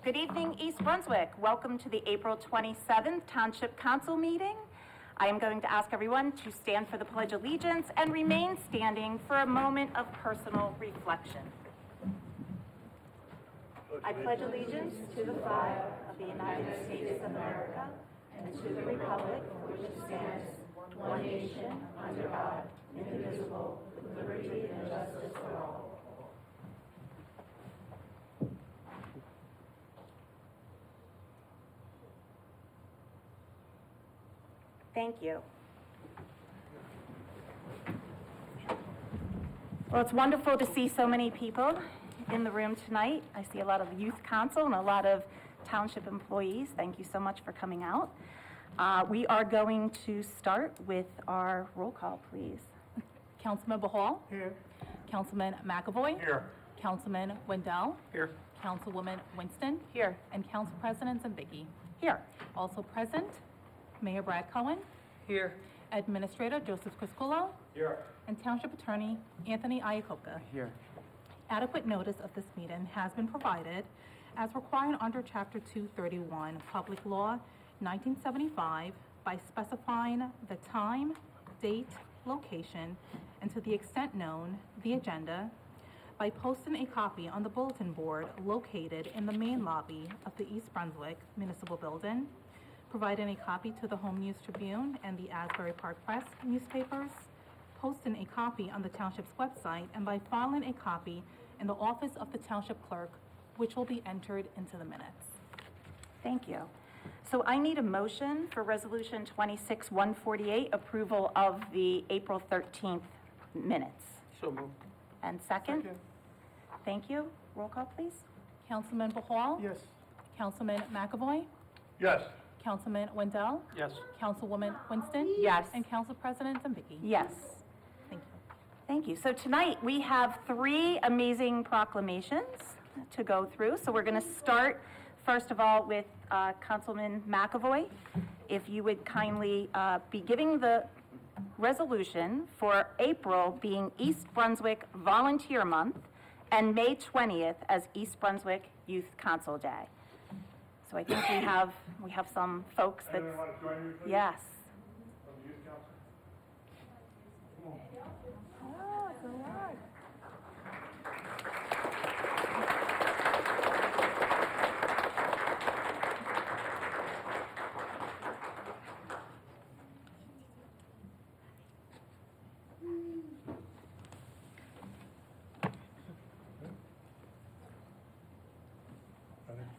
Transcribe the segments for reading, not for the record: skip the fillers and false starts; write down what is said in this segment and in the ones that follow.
Good evening, East Brunswick. Welcome to the April 27th Township Council meeting. I am going to ask everyone to stand for the Pledge of Allegiance and remain standing for a moment of personal reflection. I pledge allegiance to the flag of the United States of America and to the republic for which it stands, one nation, under God, indivisible, with liberty and justice for all. Thank you. Well, it's wonderful to see so many people in the room tonight. I see a lot of youth council and a lot of township employees. Thank you so much for coming out. We are going to start with our roll call, please. Councilman Behal. Here. Councilman McEvoy. Here. Councilman Wendell. Here. Councilwoman Winston. Here. And Council President Zimbicki. Here. Also present, Mayor Brad Cohen. Here. Administrator Joseph Criscuolo. Here. And Township Attorney Anthony Iacocca. Here. Adequate notice of this meeting has been provided as required under Chapter 231, Public Law 1975, by specifying the time, date, location, and to the extent known, the agenda, by posting a copy on the bulletin board located in the main lobby of the East Brunswick Municipal Building, providing a copy to the Home News Tribune and the Asbury Park Press newspapers, posting a copy on the Township's website, and by filing a copy in the office of the Township Clerk, which will be entered into the minutes. Thank you. So I need a motion for Resolution 26-148, approval of the April 13th minutes. So moved. And second? Thank you. Roll call, please. Councilman Behal. Yes. Councilman McEvoy. Yes. Councilman Wendell. Yes. Councilwoman Winston. Yes. And Council President Zimbicki. Yes. Thank you. Thank you. So tonight we have 3 amazing proclamations to go through. So we're going to start, first of all, with Councilman McEvoy. If you would kindly be giving the resolution for April being East Brunswick Volunteer Month and May 20th as East Brunswick Youth Council Day. So I think we have some folks that. Anyone want to join me, please? Yes. From the youth council? Oh, it's all right.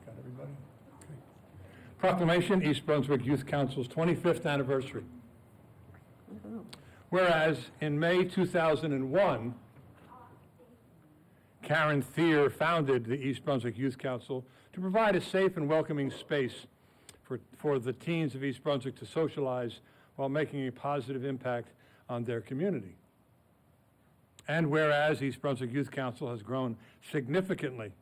Got everybody? Okay. Proclamation, East Brunswick Youth Council's 25th anniversary. Whereas in May 2001, Karen Thier founded the East Brunswick Youth Council to provide a safe and welcoming space for the teens of East Brunswick to socialize while making a positive impact on their community. And whereas East Brunswick Youth Council has grown significantly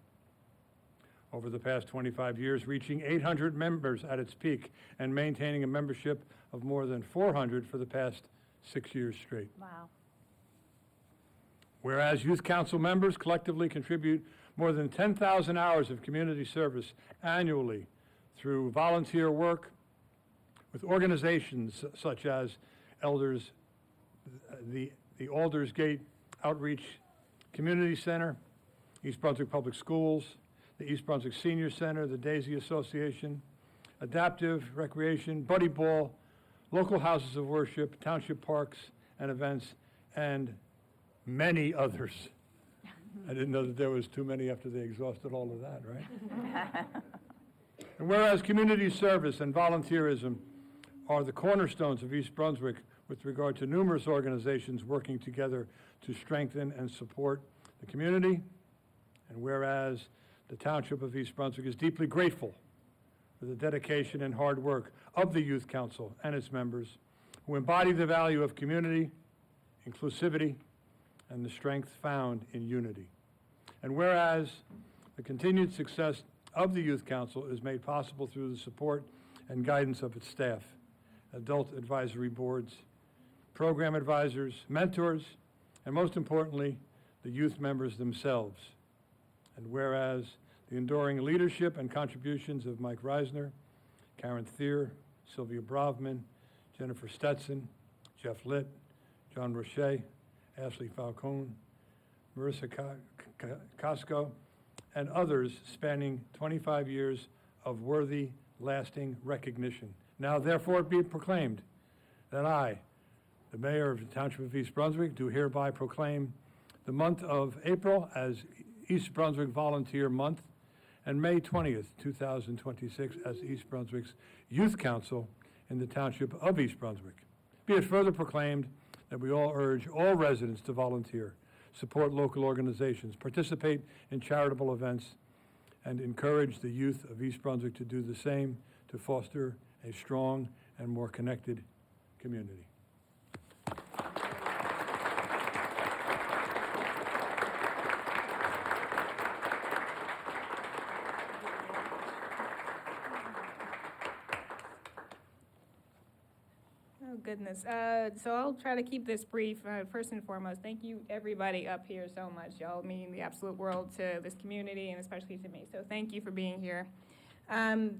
over the past 25 years, reaching 800 members at its peak and maintaining a membership of more than 400 for the past 6 years straight. Wow. Whereas youth council members collectively contribute more than 10,000 hours of community service annually through volunteer work with organizations such as the Aldersgate Outreach Community Center, East Brunswick Public Schools, the East Brunswick Senior Center, the Daisy Association, Adaptive Recreation, Buddy Ball, local houses of worship, township parks and events, and many others. I didn't know that there was too many after they exhausted all of that, right? And whereas community service and volunteerism are the cornerstones of East Brunswick with regard to numerous organizations working together to strengthen and support the community, and whereas the Township of East Brunswick is deeply grateful for the dedication and hard work of the Youth Council and its members, who embody the value of community, inclusivity, and the strength found in unity. And whereas the continued success of the Youth Council is made possible through the support and guidance of its staff, adult advisory boards, program advisors, mentors, and most importantly, the youth members themselves. And whereas the enduring leadership and contributions of Mike Reisner, Karen Thier, Sylvia Brovman, Jennifer Stetson, Jeff Litt, John Roche, Ashley Falcone, Marissa Costco, and others spanning 25 years of worthy, lasting recognition. Now therefore be it proclaimed that I, the Mayor of the Township of East Brunswick, do hereby proclaim the month of April as East Brunswick Volunteer Month and May 20th, 2026 as East Brunswick's Youth Council in the Township of East Brunswick. Be it further proclaimed that we all urge all residents to volunteer, support local organizations, participate in charitable events, and encourage the youth of East Brunswick to do the same to foster a strong and more connected community. Oh, goodness. So I'll try to keep this brief. First and foremost, thank you, everybody up here, so much. Y'all mean the absolute world to this community and especially to me. So thank you for being here.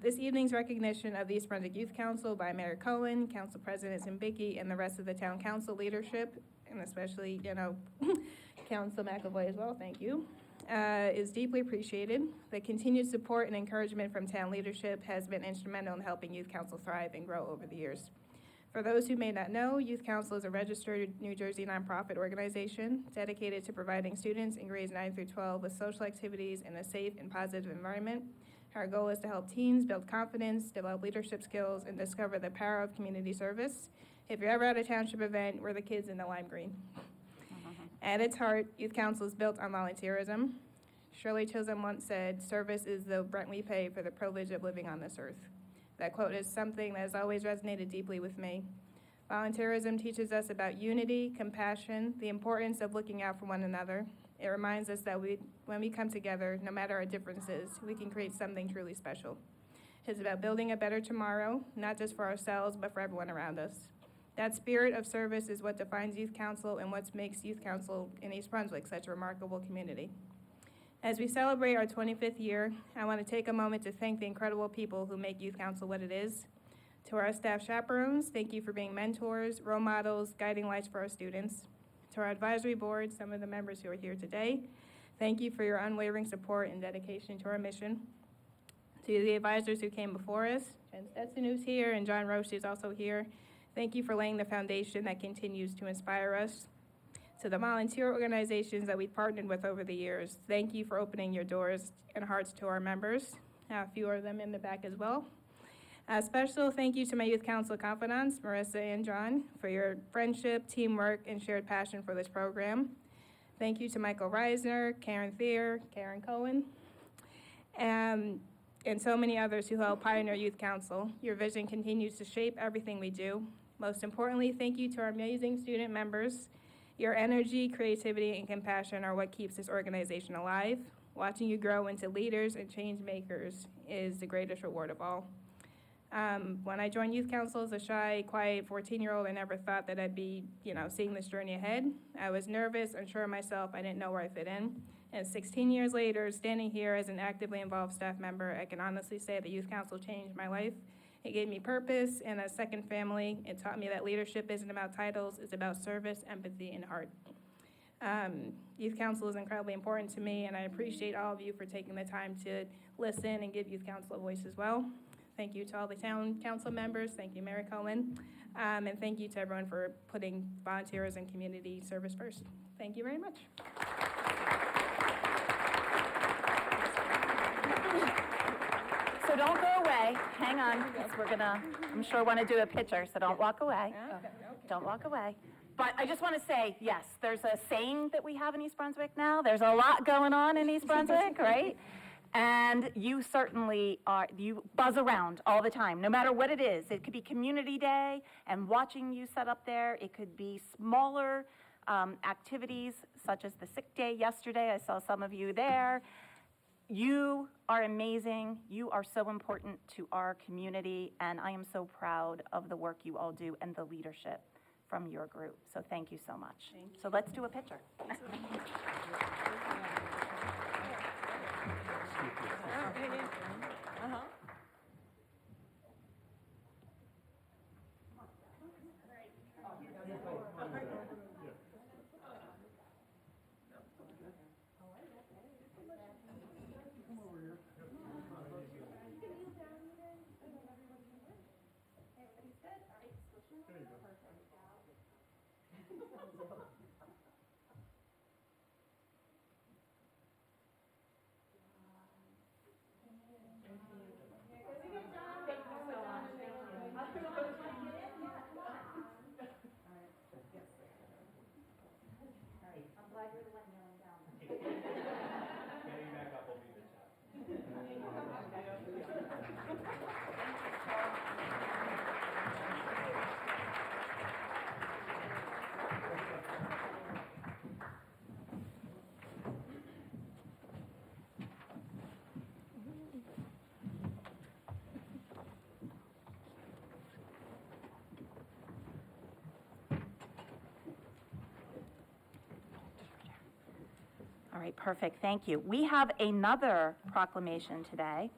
This evening's recognition of the East Brunswick Youth Council by Mayor Cohen, Council President Zimbicki, and the rest of the town council leadership, and especially, Council McEvoy as well, thank you, is deeply appreciated. The continued support and encouragement from town leadership has been instrumental in helping Youth Council thrive and grow over the years. For those who may not know, Youth Council is a registered New Jersey nonprofit organization dedicated to providing students in grades 9 through 12 with social activities in a safe and positive environment. Our goal is to help teens build confidence, develop leadership skills, and discover the power of community service. If you're ever at a township event, we're the kids in the lime green. At its heart, Youth Council is built on volunteerism. Shirley Chisholm once said, "Service is the rent we pay for the privilege of living on this earth." That quote is something that has always resonated deeply with me. Volunteerism teaches us about unity, compassion, the importance of looking out for one another. It reminds us that when we come together, no matter our differences, we can create something truly special. It's about building a better tomorrow, not just for ourselves, but for everyone around us. That spirit of service is what defines Youth Council and what makes Youth Council in East Brunswick such a remarkable community. As we celebrate our 25th year, I want to take a moment to thank the incredible people who make Youth Council what it is. To our staff chaperones, thank you for being mentors, role models, guiding lights for our students. To our advisory board, some of the members who are here today, thank you for your unwavering support and dedication to our mission. To the advisors who came before us, Jen Stetson who's here, and John Roche who's also here, thank you for laying the foundation that continues to inspire us. To the volunteer organizations that we've partnered with over the years, thank you for opening your doors and hearts to our members. A few of them in the back as well. A special thank you to my Youth Council confidants, Marissa and John, for your friendship, teamwork, and shared passion for this program. Thank you to Michael Reisner, Karen Thier, Karen Cohen, and so many others who help pioneer Youth Council. Your vision continues to shape everything we do. Most importantly, thank you to our amazing student members. Your energy, creativity, and compassion are what keeps this organization alive. Watching you grow into leaders and change makers is the greatest reward of all. When I joined Youth Council as a shy, quiet 14-year-old, I never thought that I'd be, seeing this journey ahead. I was nervous, unsure of myself. I didn't know where I fit in. And 16 years later, standing here as an actively involved staff member, I can honestly say that Youth Council changed my life. It gave me purpose and a second family. It taught me that leadership isn't about titles, it's about service, empathy, and heart. Youth Council is incredibly important to me, and I appreciate all of you for taking the time to listen and give Youth Council a voice as well. Thank you to all the town council members. Thank you, Mayor Cohen. And thank you to everyone for putting volunteers and community service first. Thank you very much. So don't go away, hang on, because we're gonna, I'm sure want to do a picture, so don't walk away. Don't walk away. But I just want to say, yes, there's a saying that we have in East Brunswick now. There's a lot going on in East Brunswick, right? And you certainly are, you buzz around all the time, no matter what it is. It could be Community Day and watching you set up there. It could be smaller activities, such as the sick day yesterday. I saw some of you there. You are amazing. You are so important to our community, and I am so proud of the work you all do and the leadership from your group. So thank you so much. So let's do a picture. All right, perfect, thank you. We have another proclamation today,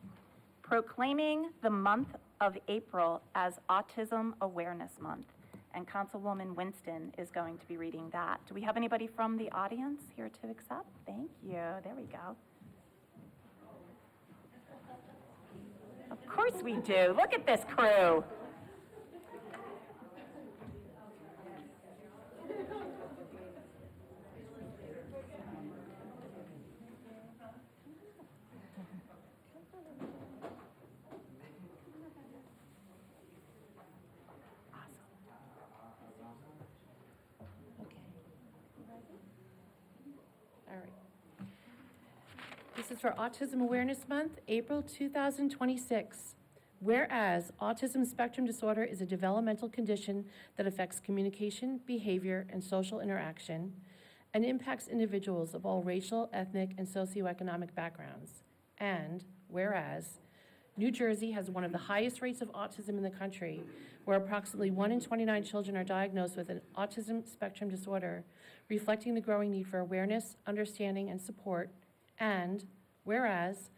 proclaiming the month of April as Autism Awareness Month. And Councilwoman Winston is going to be reading that. Do we have anybody from the audience here to accept? Thank you, there we go. Of course we do, look at this crew. All right. This is for Autism Awareness Month, April 2026. Whereas autism spectrum disorder is a developmental condition that affects communication, behavior, and social interaction, and impacts individuals of all racial, ethnic, and socioeconomic backgrounds. And whereas New Jersey has one of the highest rates of autism in the country, where approximately 1 in 29 children are diagnosed with an autism spectrum disorder, reflecting the growing need for awareness, understanding, and support. And whereas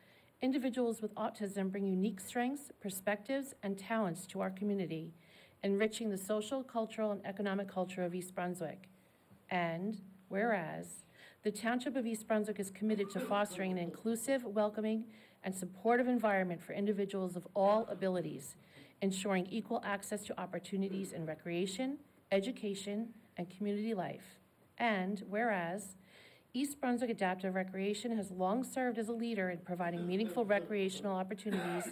individuals with autism bring unique strengths, perspectives, and talents to our community, enriching the social, cultural, and economic culture of East Brunswick. And whereas the Township of East Brunswick is committed to fostering an inclusive, welcoming, and supportive environment for individuals of all abilities, ensuring equal access to opportunities in recreation, education, and community life. And whereas East Brunswick Adaptive Recreation has long served as a leader in providing meaningful recreational opportunities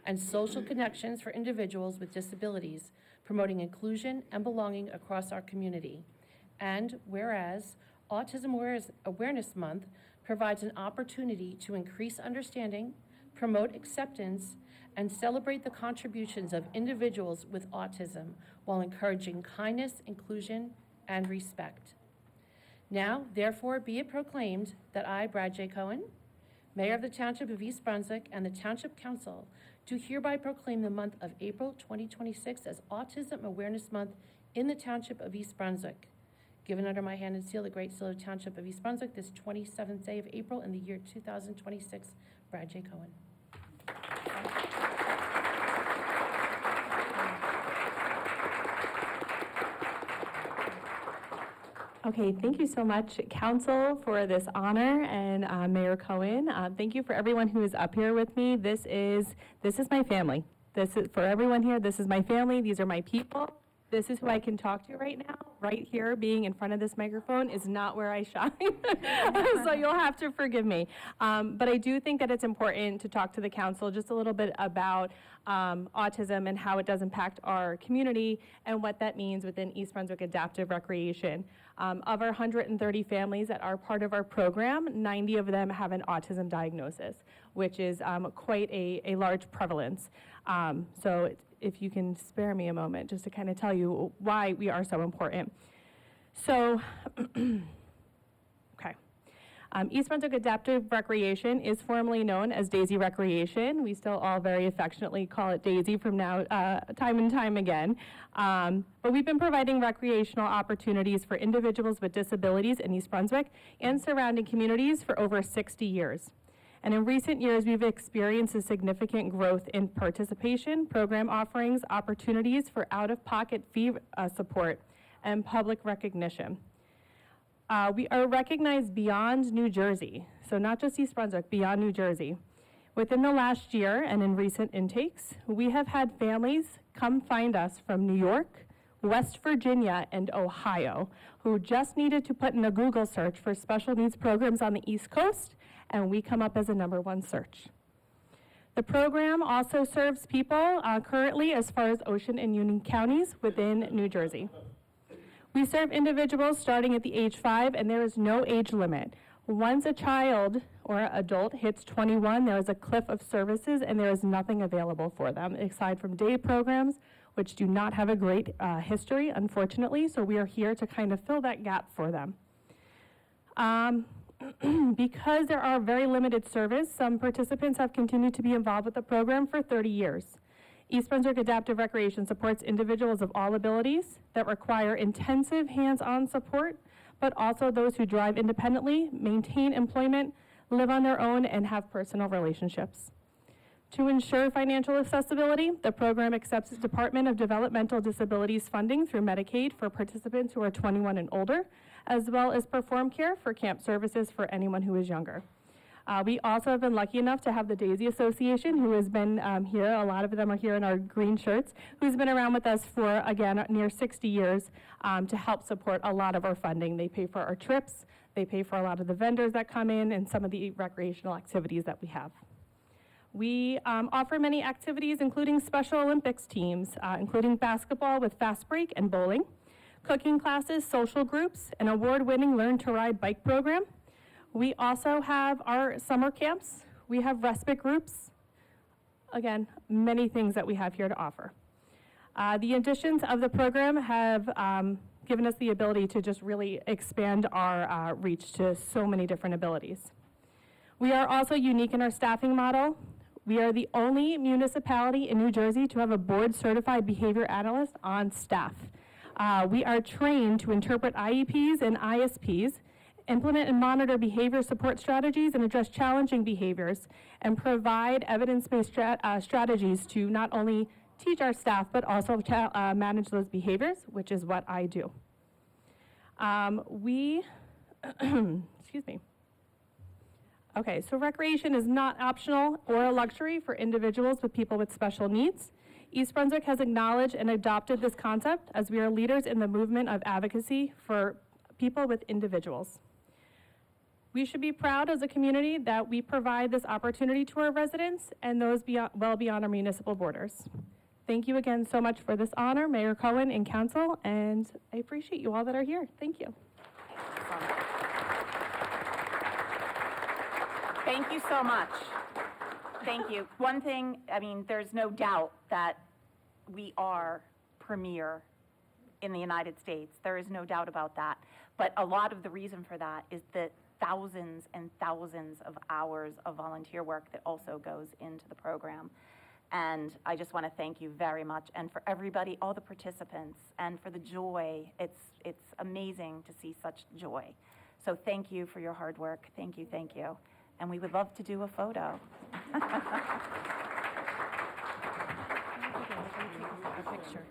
and social connections for individuals with disabilities, promoting inclusion and belonging across our community. And whereas Autism Awareness Month provides an opportunity to increase understanding, promote acceptance, and celebrate the contributions of individuals with autism while encouraging kindness, inclusion, and respect. Now, therefore, be it proclaimed that I, Brad J. Cohen, Mayor of the Township of East Brunswick, and the Township Council, do hereby proclaim the month of April 2026 as Autism Awareness Month in the Township of East Brunswick. Given under my hand and seal, the Great Seal of Township of East Brunswick, this 27th day of April in the year 2026, Brad J. Cohen. Okay, thank you so much, Council, for this honor, and Mayor Cohen. Thank you for everyone who is up here with me. This is my family. This is for everyone here. This is my family. These are my people. This is who I can talk to right now. Right here, being in front of this microphone is not where I shine, so you'll have to forgive me. But I do think that it's important to talk to the council just a little bit about autism and how it does impact our community and what that means within East Brunswick Adaptive Recreation. Of our 130 families that are part of our program, 90 of them have an autism diagnosis, which is quite a large prevalence. So if you can spare me a moment just to kind of tell you why we are so important. So, okay. East Brunswick Adaptive Recreation is formerly known as Daisy Recreation. We still all very affectionately call it Daisy from now, time and time again. But we've been providing recreational opportunities for individuals with disabilities in East Brunswick and surrounding communities for over 60 years. And in recent years, we've experienced a significant growth in participation, program offerings, opportunities for out-of-pocket fee support, and public recognition. We are recognized beyond New Jersey, so not just East Brunswick, beyond New Jersey. Within the last year and in recent intakes, we have had families come find us from New York, West Virginia, and Ohio, who just needed to put in a Google search for special needs programs on the East Coast, and we come up as a #1 search. The program also serves people currently as far as Ocean and Union counties within New Jersey. We serve individuals starting at the age 5, and there is no age limit. Once a child or adult hits 21, there is a cliff of services, and there is nothing available for them aside from day programs, which do not have a great history, unfortunately, so we are here to kind of fill that gap for them. Because there are very limited service, some participants have continued to be involved with the program for 30 years. East Brunswick Adaptive Recreation supports individuals of all abilities that require intensive hands-on support, but also those who drive independently, maintain employment, live on their own, and have personal relationships. To ensure financial accessibility, the program accepts Department of Developmental Disabilities funding through Medicaid for participants who are 21 and older, as well as perform care for camp services for anyone who is younger. We also have been lucky enough to have the Daisy Association, who has been here, a lot of them are here in our green shirts, who's been around with us for, again, near 60 years to help support a lot of our funding. They pay for our trips, they pay for a lot of the vendors that come in, and some of the recreational activities that we have. We offer many activities, including Special Olympics teams, including basketball with fast break and bowling, cooking classes, social groups, an award-winning Learn to Ride bike program. We also have our summer camps. We have respite groups. Again, many things that we have here to offer. The additions of the program have given us the ability to just really expand our reach to so many different abilities. We are also unique in our staffing model. We are the only municipality in New Jersey to have a board-certified behavior analyst on staff. We are trained to interpret IEPs and ISPs, implement and monitor behavior support strategies, and address challenging behaviors, and provide evidence-based strategies to not only teach our staff, but also manage those behaviors, which is what I do. Excuse me. Okay, so recreation is not optional or a luxury for individuals with people with special needs. East Brunswick has acknowledged and adopted this concept as we are leaders in the movement of advocacy for people with individuals. We should be proud as a community that we provide this opportunity to our residents and those well beyond our municipal borders. Thank you again so much for this honor, Mayor Cohen and Council, and I appreciate you all that are here. Thank you. Thank you so much. Thank you. One thing, I mean, there's no doubt that we are premier in the United States. There is no doubt about that. But a lot of the reason for that is the thousands and thousands of hours of volunteer work that also goes into the program. And I just want to thank you very much, and for everybody, all the participants, and for the joy. It's amazing to see such joy. So thank you for your hard work. Thank you, thank you. And we would love to do a photo. A picture.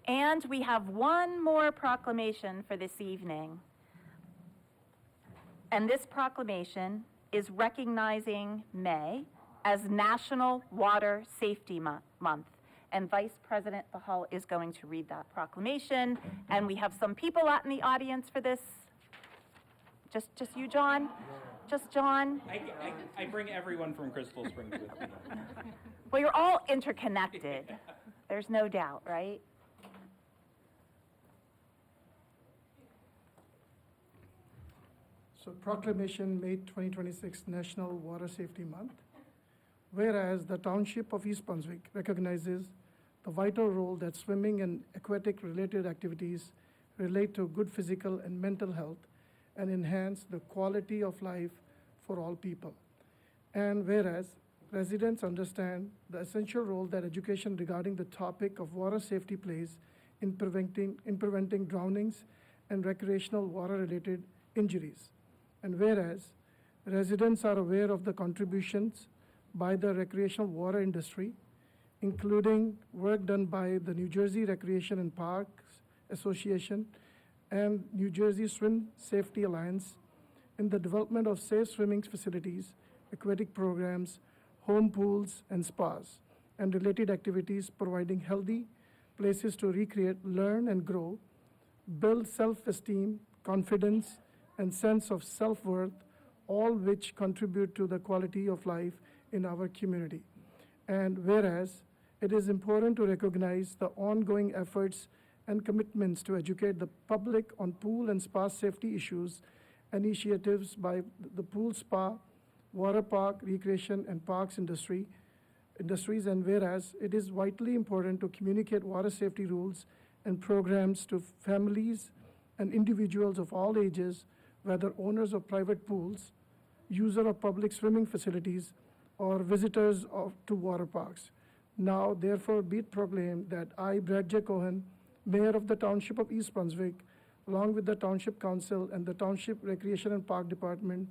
And we have one more proclamation for this evening. And this proclamation is recognizing May as National Water Safety Month. And Vice President Behal is going to read that proclamation. And we have some people out in the audience for this. Just you, John? Just John? I bring everyone from Crystal Springs with me. Well, you're all interconnected. There's no doubt, right? So Proclamation, May 2026 National Water Safety Month. Whereas the Township of East Brunswick recognizes the vital role that swimming and aquatic-related activities relate to good physical and mental health and enhance the quality of life for all people. And whereas residents understand the essential role that education regarding the topic of water safety plays in preventing drownings and recreational water-related injuries. And whereas residents are aware of the contributions by the recreational water industry, including work done by the New Jersey Recreation and Parks Association and New Jersey Swim Safety Alliance in the development of safe swimming facilities, aquatic programs, home pools, and spas, and related activities providing healthy places to recreate, learn, and grow, build self-esteem, confidence, and sense of self-worth, all which contribute to the quality of life in our community. And whereas it is important to recognize the ongoing efforts and commitments to educate the public on pool and spa safety issues, initiatives by the pool spa, water park, recreation, and parks industries, and whereas it is vitally important to communicate water safety rules and programs to families and individuals of all ages, whether owners of private pools, user of public swimming facilities, or visitors to water parks. Now, therefore, be it proclaimed that I, Brad J. Cohen, Mayor of the Township of East Brunswick, along with the Township Council and the Township Recreation and Park Department,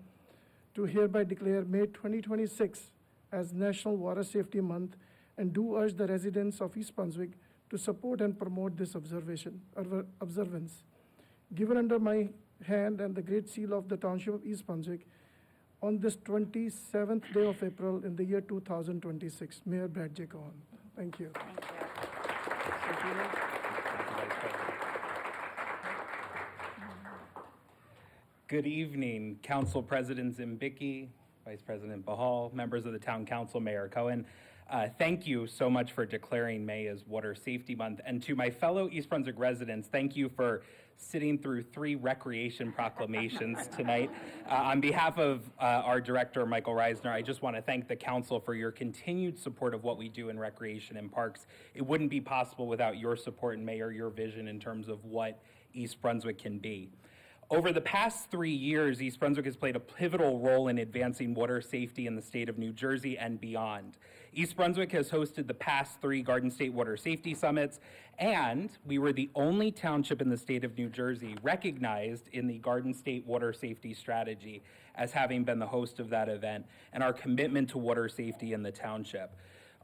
to hereby declare May 2026 as National Water Safety Month, and do urge the residents of East Brunswick to support and promote this observance. Given under my hand and the Great Seal of the Township of East Brunswick, on this 27th day of April in the year 2026. Mayor Brad J. Cohen. Thank you. Thank you. Good evening, Council President Zimbicki, Vice President Behal, members of the Town Council, Mayor Cohen. Thank you so much for declaring May as Water Safety Month. And to my fellow East Brunswick residents, thank you for sitting through 3 recreation proclamations tonight. On behalf of our director, Michael Reisner, I just want to thank the council for your continued support of what we do in recreation and parks. It wouldn't be possible without your support, and Mayor, your vision in terms of what East Brunswick can be. Over the past 3 years, East Brunswick has played a pivotal role in advancing water safety in the state of New Jersey and beyond. East Brunswick has hosted the past 3 Garden State Water Safety Summits, and we were the only township in the state of New Jersey recognized in the Garden State Water Safety Strategy as having been the host of that event, and our commitment to water safety in the township.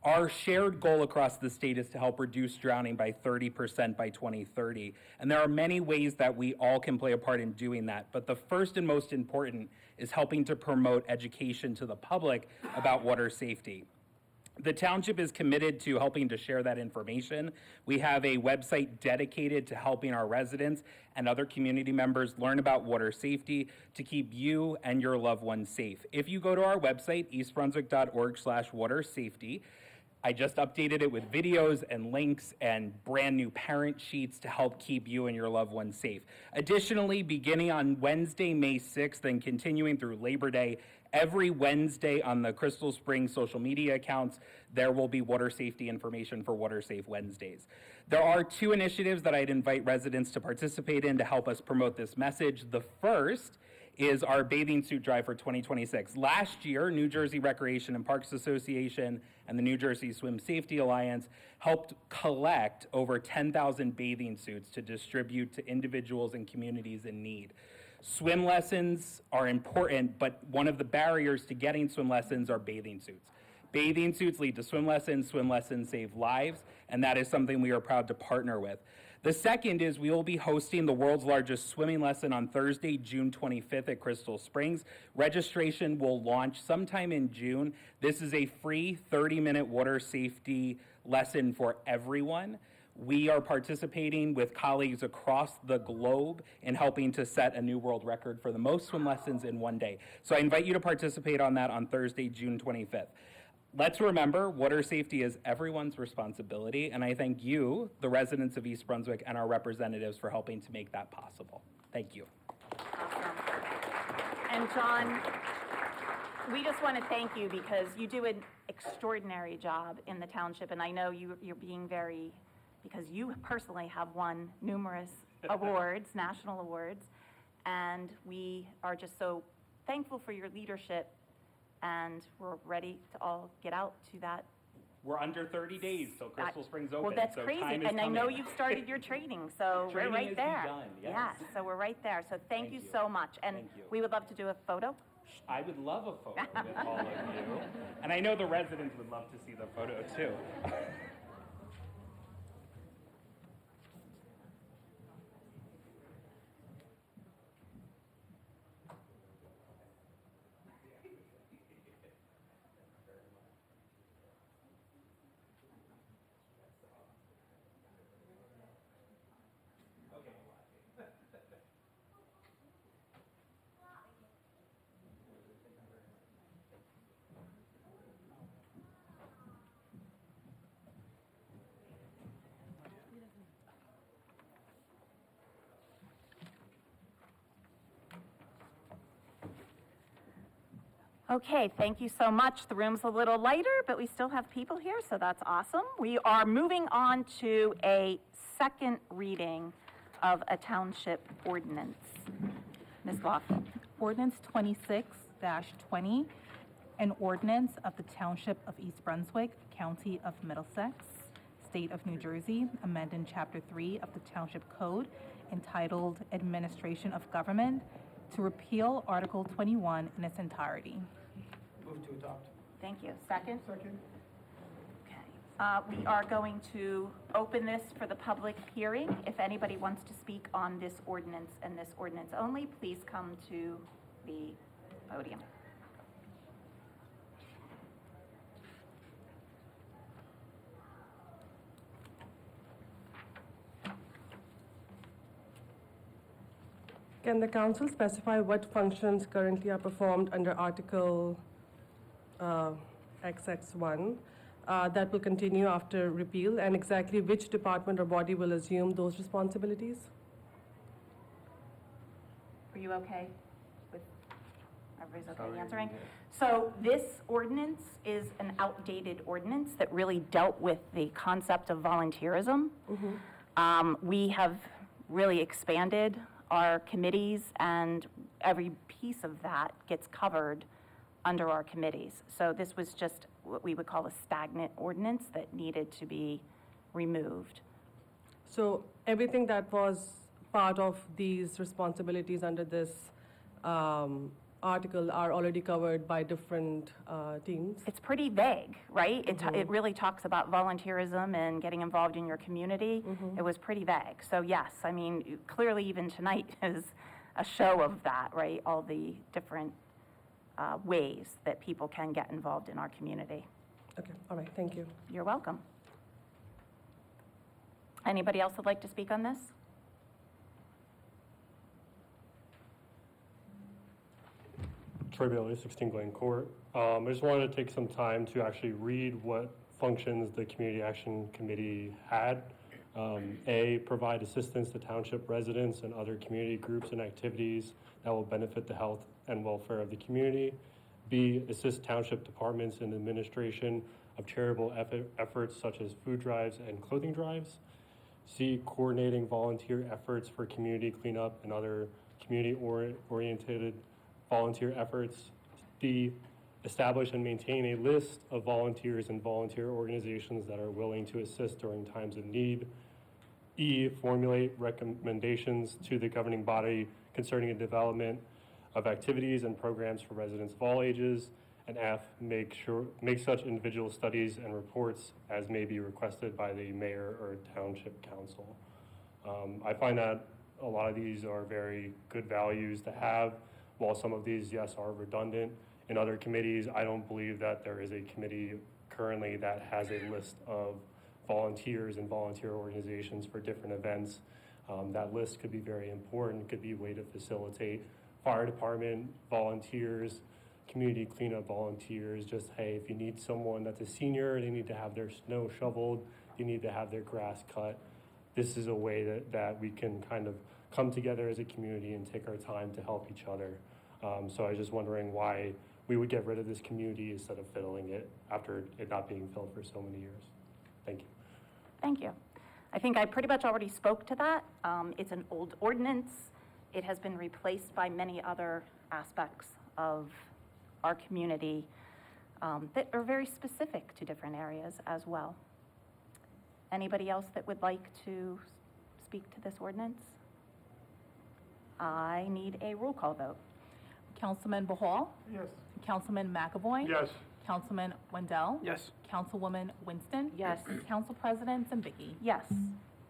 Our shared goal across the state is to help reduce drowning by 30% by 2030. And there are many ways that we all can play a part in doing that. But the first and most important is helping to promote education to the public about water safety. The township is committed to helping to share that information. We have a website dedicated to helping our residents and other community members learn about water safety to keep you and your loved ones safe. If you go to our website, eastbrunswick.org/watersafety, I just updated it with videos and links and brand new parent sheets to help keep you and your loved ones safe. Additionally, beginning on Wednesday, May 6th and continuing through Labor Day, every Wednesday on the Crystal Springs social media accounts, there will be water safety information for Water Safe Wednesdays. There are 2 initiatives that I'd invite residents to participate in to help us promote this message. The first is our bathing suit drive for 2026. Last year, New Jersey Recreation and Parks Association and the New Jersey Swim Safety Alliance helped collect over 10,000 bathing suits to distribute to individuals and communities in need. Swim lessons are important, but one of the barriers to getting swim lessons are bathing suits. Bathing suits lead to swim lessons save lives, and that is something we are proud to partner with. The second is we will be hosting the world's largest swimming lesson on Thursday, June 25th at Crystal Springs. Registration will launch sometime in June. This is a free 30-minute water safety lesson for everyone. We are participating with colleagues across the globe in helping to set a new world record for the most swim lessons in one day. So I invite you to participate on that on Thursday, June 25th. Let's remember, water safety is everyone's responsibility, and I thank you, the residents of East Brunswick, and our representatives for helping to make that possible. Thank you. Awesome. And John, we just want to thank you because you do an extraordinary job in the township, and I know you're being very, because you personally have won numerous awards, national awards, and we are just so thankful for your leadership and we're ready to all get out to that. We're under 30 days, so Crystal Springs open. Well, that's so crazy, time is and I know coming. you've started your training, so we're Training right has there. begun, yes. So we're right there, so thank Thank you you. so much. And Thank you. we would love to do a photo. I would love a photo with all of you. And I know the residents would love to see the photo too. Okay, thank you so much. The room's a little lighter, but we still have people here, so that's awesome. We are moving on to a second reading of a township ordinance. Ms. Lawful. Ordinance 26-20, an ordinance of the Township of East Brunswick, County of Middlesex, State of New Jersey, amending Chapter 3 of the Township Code entitled Administration of Government to repeal Article 21 in its entirety. Move to adopt. Thank you. Second? Second. Okay. We are going to open this for the public hearing. If anybody wants to speak on this ordinance and this ordinance only, please come to the podium. Can the council specify what functions currently are performed under Article XX1 that will continue after repeal, and exactly which department or body will assume those responsibilities? Are you okay with, everybody's okay answering? So this ordinance is an outdated ordinance that really dealt with the concept of volunteerism. We have really expanded our committees, and every piece of that gets covered under our committees. So this was just what we would call a stagnant ordinance that needed to be removed. So everything that was part of these responsibilities under this article are already covered by different teams? It's pretty vague, right? It really talks about volunteerism and getting involved in your community. It was pretty vague. So yes, I mean, clearly even tonight is a show of that, right? All the different ways that people can get involved in our community. Okay, all right, thank you. You're welcome. Anybody else would like to speak on this? Troy Bailey, 16 Glen Court. I just wanted to take some time to actually read what functions the Community Action Committee had. A, provide assistance to township residents and other community groups and activities that will benefit the health and welfare of the community. B, assist township departments in administration of charitable efforts such as food drives and clothing drives. C, coordinating volunteer efforts for community cleanup and other community-oriented volunteer efforts. D, establish and maintain a list of volunteers and volunteer organizations that are willing to assist during times of need. E, formulate recommendations to the governing body concerning the development of activities and programs for residents of all ages. And F, make such individual studies and reports as may be requested by the mayor or township council. I find that a lot of these are very good values to have. While some of these, yes, are redundant, in other committees, I don't believe that there is a committee currently that has a list of volunteers and volunteer organizations for different events. That list could be very important, could be a way to facilitate fire department volunteers, community cleanup volunteers, just, hey, if you need someone that's a senior, they need to have their snow shoveled, they need to have their grass cut. This is a way that we can kind of come together as a community and take our time to help each other. So I was just wondering why we would get rid of this community instead of filling it after it not being filled for so many years. Thank you. Thank you. I think I pretty much already spoke to that. It's an old ordinance. It has been replaced by many other aspects of our community that are very specific to different areas as well. Anybody else that would like to speak to this ordinance? I need a roll call vote. Councilman Behal, Yes. Councilman McEvoy. Yes. Councilman Wendell. Yes. Councilwoman Winston. Yes. Council President Zimbicki. Yes,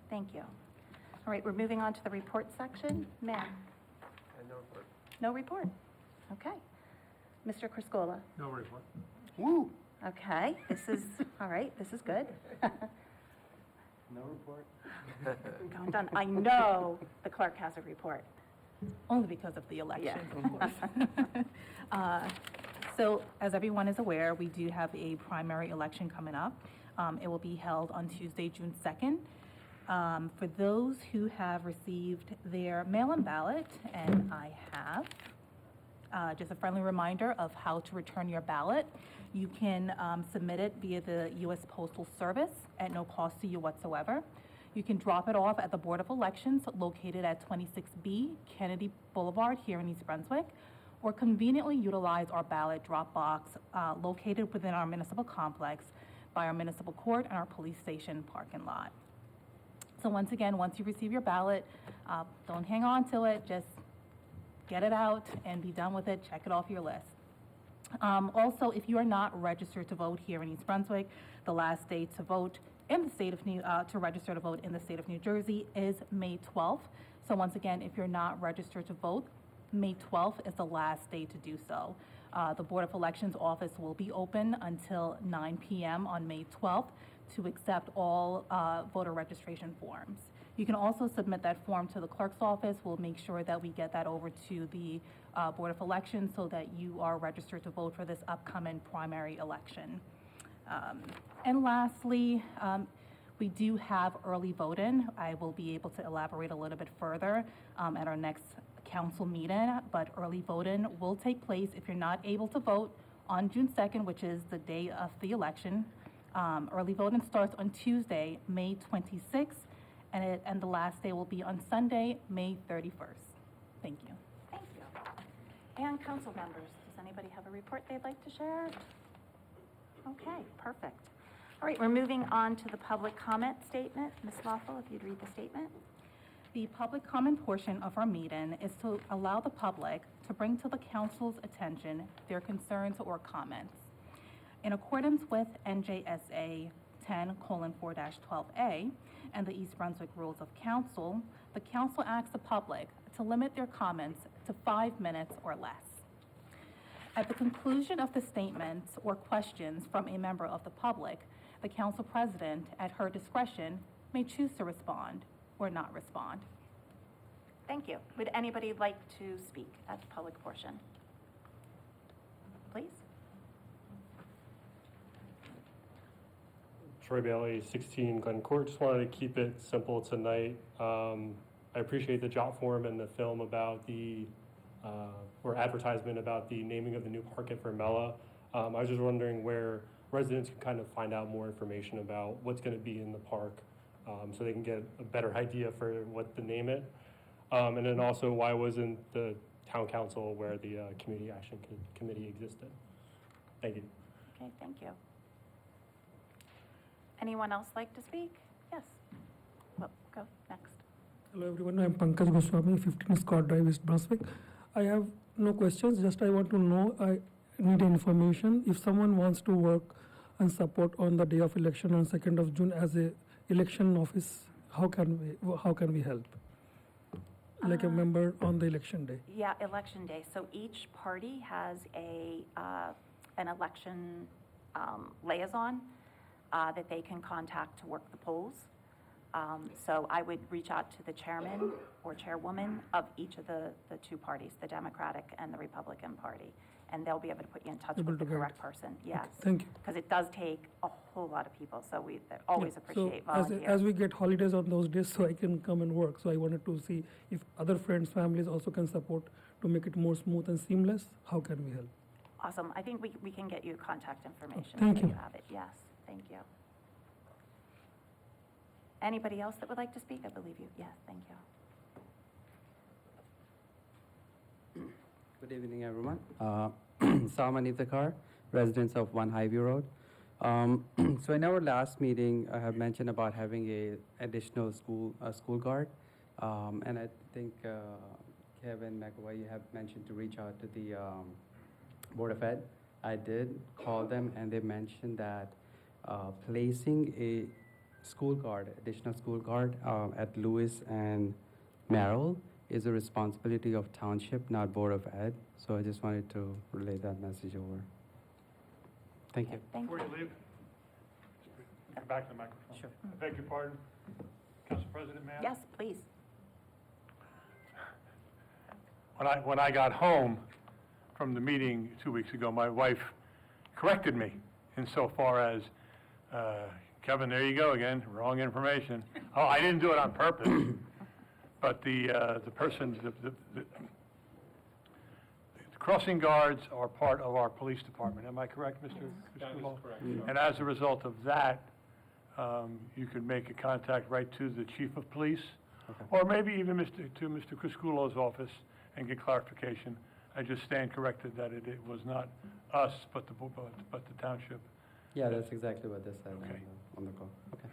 thank you. All right, we're moving on to the report section. Ma'am? No report? Okay. Mr. Criscuolo? No report. Woo. Okay, this is, all right, this is good. No report. Going done. I know the clerk has a report. Only because of the election, Yeah. of course. So, as everyone is aware, we do have a primary election coming up. It will be held on Tuesday, June 2nd. For those who have received their mail-in ballot, and I have, just a friendly reminder of how to return your ballot. You can submit it via the U.S. Postal Service at no cost to you whatsoever. You can drop it off at the Board of Elections located at 26B Kennedy Boulevard here in East Brunswick, or conveniently utilize our ballot drop box located within our municipal complex by our municipal court and our police station parking lot. So once again, once you receive your ballot, don't hang on to it, just get it out and be done with it, check it off your list. Also, if you are not registered to vote here in East Brunswick, the last day to vote in the state of to register to vote in the state of New Jersey is May 12th. So once again, if you're not registered to vote, May 12th is the last day to do so. The Board of Elections office will be open until 9 p.m. on May 12th to accept all voter registration forms. You can also submit that form to the clerk's office. We'll make sure that we get that over to the Board of Elections so that you are registered to vote for this upcoming primary election. And lastly, we do have early voting. I will be able to elaborate a little bit further at our next council meeting, but early voting will take place if you're not able to vote on June 2nd, which is the day of the election. Early voting starts on Tuesday, May 26th, and the last day will be on Sunday, May 31st. Thank you. Thank you. And council members, does anybody have a report they'd like to share? Okay, perfect. All right, we're moving on to the public comment statement. Ms. Lawful, if you'd read the statement. The public comment portion of our meeting is to allow the public to bring to the council's attention their concerns or comments. In accordance with NJSA 10:4-12A and the East Brunswick Rules of Council, the council asks the public to limit their comments to 5 minutes or less. At the conclusion of the statements or questions from a member of the public, the council president, at her discretion, may choose to respond or not respond. Thank you. Would anybody like to speak at the public portion? Please. Troy Bailey, 16 Glen Court. Just wanted to keep it simple tonight. I appreciate the jot form and the film about the, or advertisement about the naming of the new park at Vermella. I was just wondering where residents can kind of find out more information about what's going to be in the park, so they can get a better idea for what to name it. And then also, why wasn't the town council where the community action committee existed? Thank you. Okay, thank you. Anyone else like to speak? Yes. Well, go next. Hello everyone, I'm Pankaj Goswami, 15 Scott Drive, East Brunswick. I have no questions, just I want to know, I need information. If someone wants to work and support on the day of election on 2nd of June as a election office, how can we help? Like a member on the election day. Yeah, election day. So each party has an election liaison that they can contact to work the polls. So I would reach out to the chairman or chairwoman of each of the two parties, the Democratic and the Republican Party, and they'll be able to put you in touch with the correct person. Yes. Thank you. Because it does take a whole lot of people, so we always appreciate So volunteers. as we get holidays on those days, so I can come and work. So I wanted to see if other friends, families also can support to make it more smooth and seamless. How can we help? Awesome. I think we can get you contact information. Thank so you. have it. Yes, thank you. Anybody else that would like to speak? I believe you. Yes, thank you. Good evening, everyone. Salman Iftikhar, residents of 1 Highview Road. So in our last meeting, I have mentioned about having a additional school guard. And I think Kevin McEvoy, you have mentioned to reach out to the Board of Ed. I did call them, and they mentioned that placing a additional school guard at Lewis and Merrill is a responsibility of Township, not Board of Ed. So I just wanted to relay that message over. Thank you. Thank Before you. you leave, come back to the microphone. Sure. I beg your pardon. Council President, may I? Yes, please. When I got home from the meeting 2 weeks ago, my wife corrected me insofar as, Kevin, there you go again, wrong information. Oh, I didn't do it on purpose, but the person, the crossing guards are part of our police department. Am I correct, Mr. Criscuolo? correct. And as a result of that, you could make a contact right to the chief of police, or maybe even to Mr. Criscuolo's office and get clarification. I just stand corrected that it was not us, but the township. Yeah, that's exactly what they said Okay. on the call. Okay.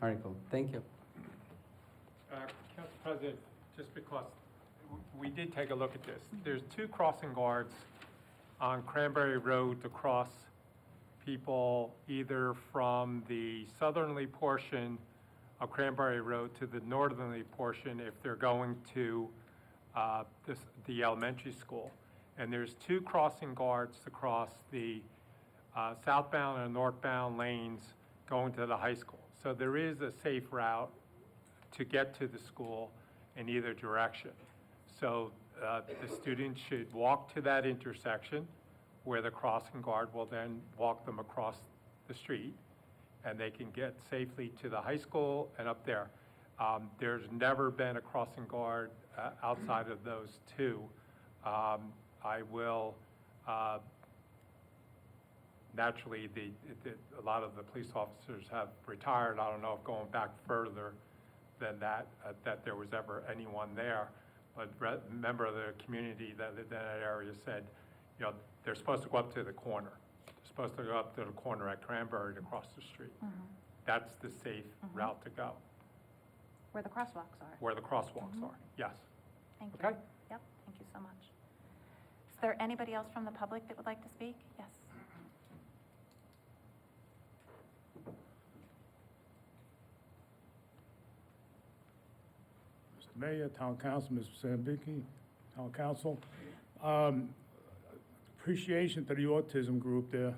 All right, cool. Thank you. Council President, just because we did take a look at this, there's 2 crossing guards on Cranberry Road to cross people either from the southerly portion of Cranberry Road to the northerly portion if they're going to the elementary school. And there's 2 crossing guards to cross the southbound and northbound lanes going to the high school. So there is a safe route to get to the school in either direction. So the students should walk to that intersection where the crossing guard will then walk them across the street, and they can get safely to the high school and up there. There's never been a crossing guard outside of those 2. I will, naturally, a lot of the police officers have retired. I don't know if going back further than that, that there was ever anyone there. But a member of the community that lived in that area said, you know, they're supposed to go up to the corner. They're supposed to go up to the corner at Cranberry to cross the street. That's the safe route to go, Where the crosswalks are. where the crosswalks are, yes. Thank you. Okay. Yep, thank you so much. Is there anybody else from the public that would like to speak? Yes. Mr. Mayor, Town Council, Mr. Zimbicki, Town Council. Appreciation to the autism group there.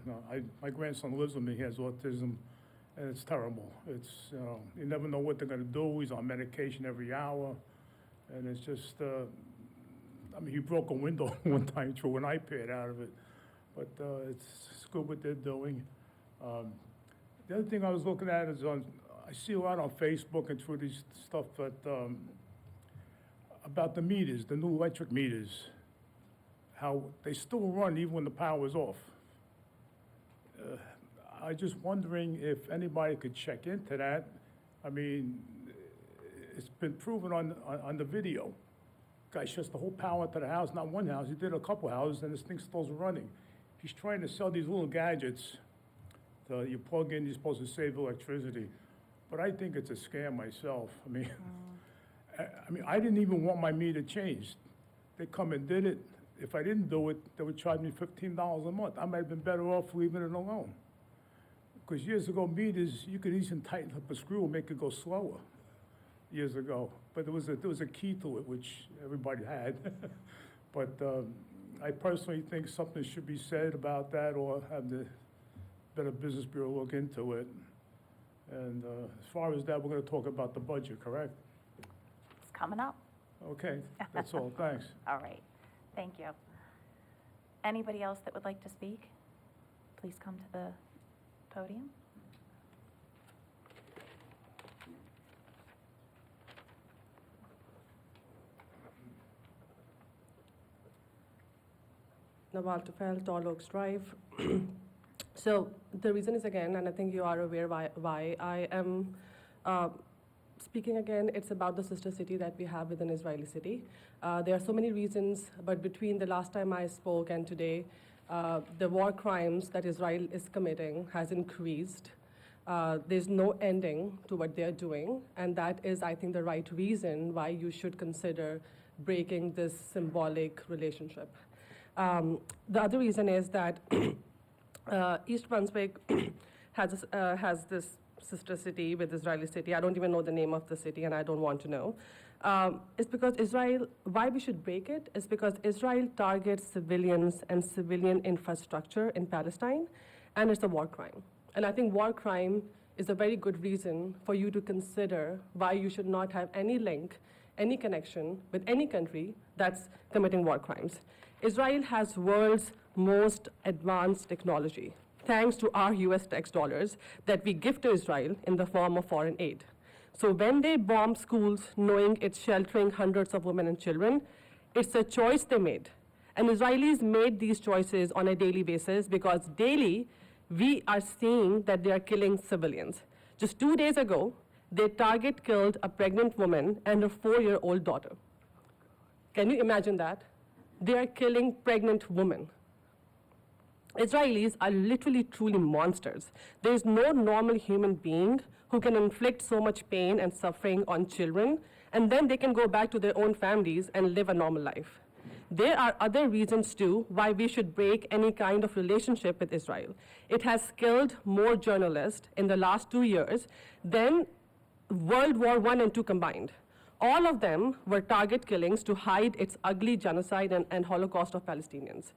My grandson lives with me, he has autism, and it's terrible. It's, you never know what they're gonna do. He's on medication every hour, and it's just, I mean, he broke a window one time, threw an iPad out of it, but it's good what they're doing. The other thing I was looking at is I see a lot on Facebook and through these stuff that, about the meters, the new electric meters, how they still run even when the power is off. I just wondering if anybody could check into that. I mean, it's been proven on the video. Guy shuts the whole power to the house, not one house, he did a couple houses, and this thing still's running. He's trying to sell these little gadgets that you plug in, you're supposed to save electricity. But I think it's a scam myself. I mean, I didn't even want my meter changed. They come and did it. If I didn't do it, they would charge me $15 a month. I might have been better off leaving it alone. Because years ago, meters, you could even tighten up a screw and make it go slower, years ago. But there was a key to it, which everybody had. But I personally think something should be said about that, or have the Better Business Bureau look into it. And as far as that, we're going to talk about the budget, correct? It's coming up. Okay, that's all, thanks. All right, thank you. Anybody else that would like to speak? Please come to the podium. Nawal Tufel, Tall Oaks Drive. So the reason is, again, and I think you are aware why I am speaking again, it's about the sister city that we have within Israeli city. There are so many reasons, but between the last time I spoke and today, the war crimes that Israel is committing has increased. There's no ending to what they're doing, and that is, I think, the right reason why you should consider breaking this symbolic relationship. The other reason is that East Brunswick has this sister city with Israeli city. I don't even know the name of the city, and I don't want to know. It's because Israel, why we should break it is because Israel targets civilians and civilian infrastructure in Palestine, and it's a war crime. And I think war crime is a very good reason for you to consider why you should not have any link, any connection with any country that's committing war crimes. Israel has world's most advanced technology, thanks to our US tax dollars that we give to Israel in the form of foreign aid. So when they bomb schools, knowing it's sheltering hundreds of women and children, it's a choice they made. And Israelis made these choices on a daily basis because daily we are seeing that they are killing civilians. Just 2 days ago, their target killed a pregnant woman and a 4-year-old daughter. Can you imagine that? They are killing pregnant women. Israelis are literally truly monsters. There is no normal human being who can inflict so much pain and suffering on children, and then they can go back to their own families and live a normal life. There are other reasons too why we should break any kind of relationship with Israel. It has killed more journalists in the last 2 years than World War I and II combined. All of them were target killings to hide its ugly genocide and Holocaust of Palestinians.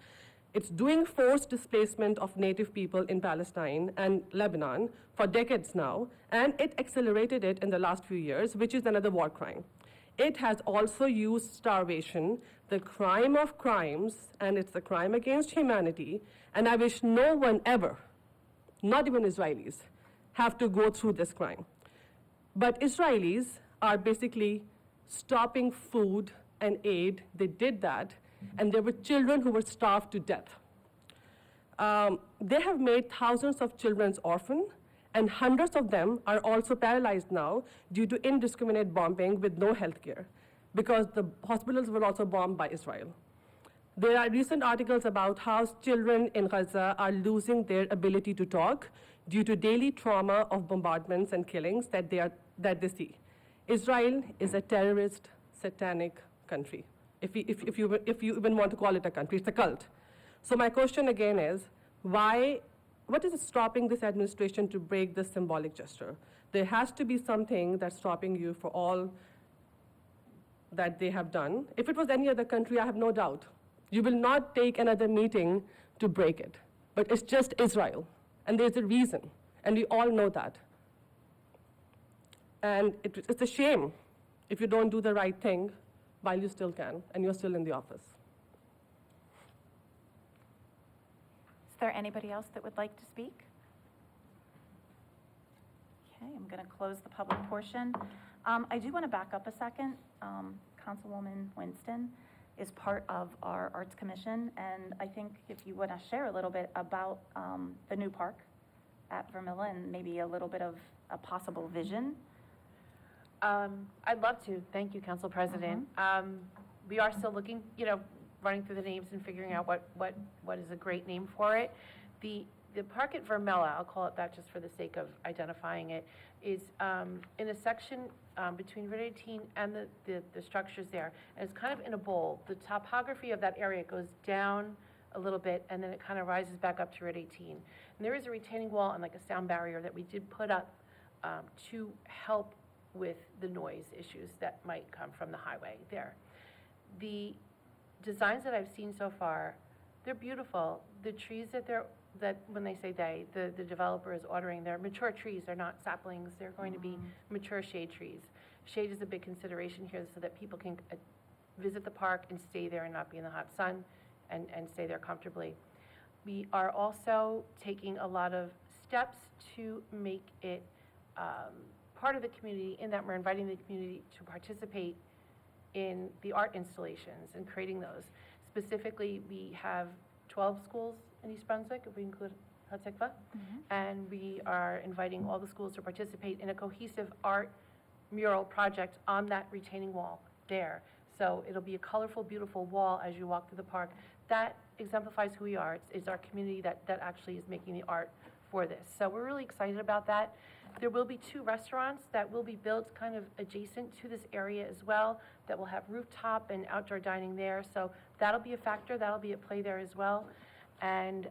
It's doing forced displacement of native people in Palestine and Lebanon for decades now, and it accelerated it in the last few years, which is another war crime. It has also used starvation, the crime of crimes, and it's a crime against humanity, and I wish no one ever, not even Israelis, have to go through this crime. But Israelis are basically stopping food and aid. They did that, and there were children who were starved to death. They have made thousands of children orphan, and hundreds of them are also paralyzed now due to indiscriminate bombing with no health care, because the hospitals were also bombed by Israel. There are recent articles about how children in Gaza are losing their ability to talk due to daily trauma of bombardments and killings that they see. Israel is a terrorist, satanic country. If you even want to call it a country, it's a cult. So my question again is, what is stopping this administration to break this symbolic gesture? There has to be something that's stopping you for all that they have done. If it was any other country, I have no doubt. You will not take another meeting to break it. But it's just Israel, and there's a reason, and we all know that. And it's a shame if you don't do the right thing while you still can, and you're still in the office. Is there anybody else that would like to speak? Okay, I'm going to close the public portion. I do want to back up a second. Councilwoman Winston is part of our Arts Commission, and I think if you want to share a little bit about the new park at Vermilla and maybe a little bit of a possible vision. I'd love to. Thank you, Council President. We are still looking, running through the names and figuring out what is a great name for it. The park at Vermilla, I'll call it that just for the sake of identifying it, is in a section between Route 18 and the structures there. And it's kind of in a bowl. The topography of that area goes down a little bit, and then it kind of rises back up to Route 18. And there is a retaining wall and like a sound barrier that we did put up to help with the noise issues that might come from the highway there. The designs that I've seen so far, they're beautiful. The trees that when they say the developer is ordering, they're mature trees. They're not saplings. They're going to be mature shade trees. Shade is a big consideration here so that people can visit the park and stay there and not be in the hot sun and stay there comfortably. We are also taking a lot of steps to make it part of the community, in that we're inviting the community to participate in the art installations and creating those. Specifically, we have 12 schools in East Brunswick, if we include Hatzekva, and we are inviting all the schools to participate in a cohesive art mural project on that retaining wall there. So it'll be a colorful, beautiful wall as you walk through the park. That exemplifies who we are. It's our community that actually is making the art for this. So we're really excited about that. There will be 2 restaurants that will be built kind of adjacent to this area as well, that will have rooftop and outdoor dining there. So that'll be a factor, that'll be at play there as well. And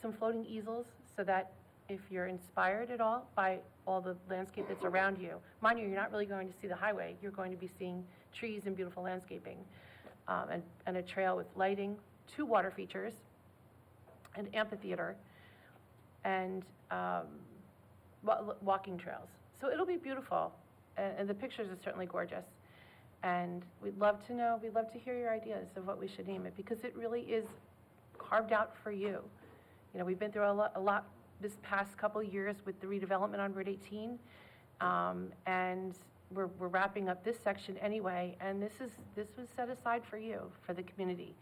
some floating easels, so that if you're inspired at all by all the landscape that's around you, mind you, you're not really going to see the highway, you're going to be seeing trees and beautiful landscaping, and a trail with lighting, 2 water features, an amphitheater, and walking trails. So it'll be beautiful, and the pictures are certainly gorgeous. And we'd love to hear your ideas of what we should name it, because it really is carved out for you. You know, we've been through a lot this past couple of years with the redevelopment on Route 18, and we're wrapping up this section anyway, and this was set aside for you, for the community.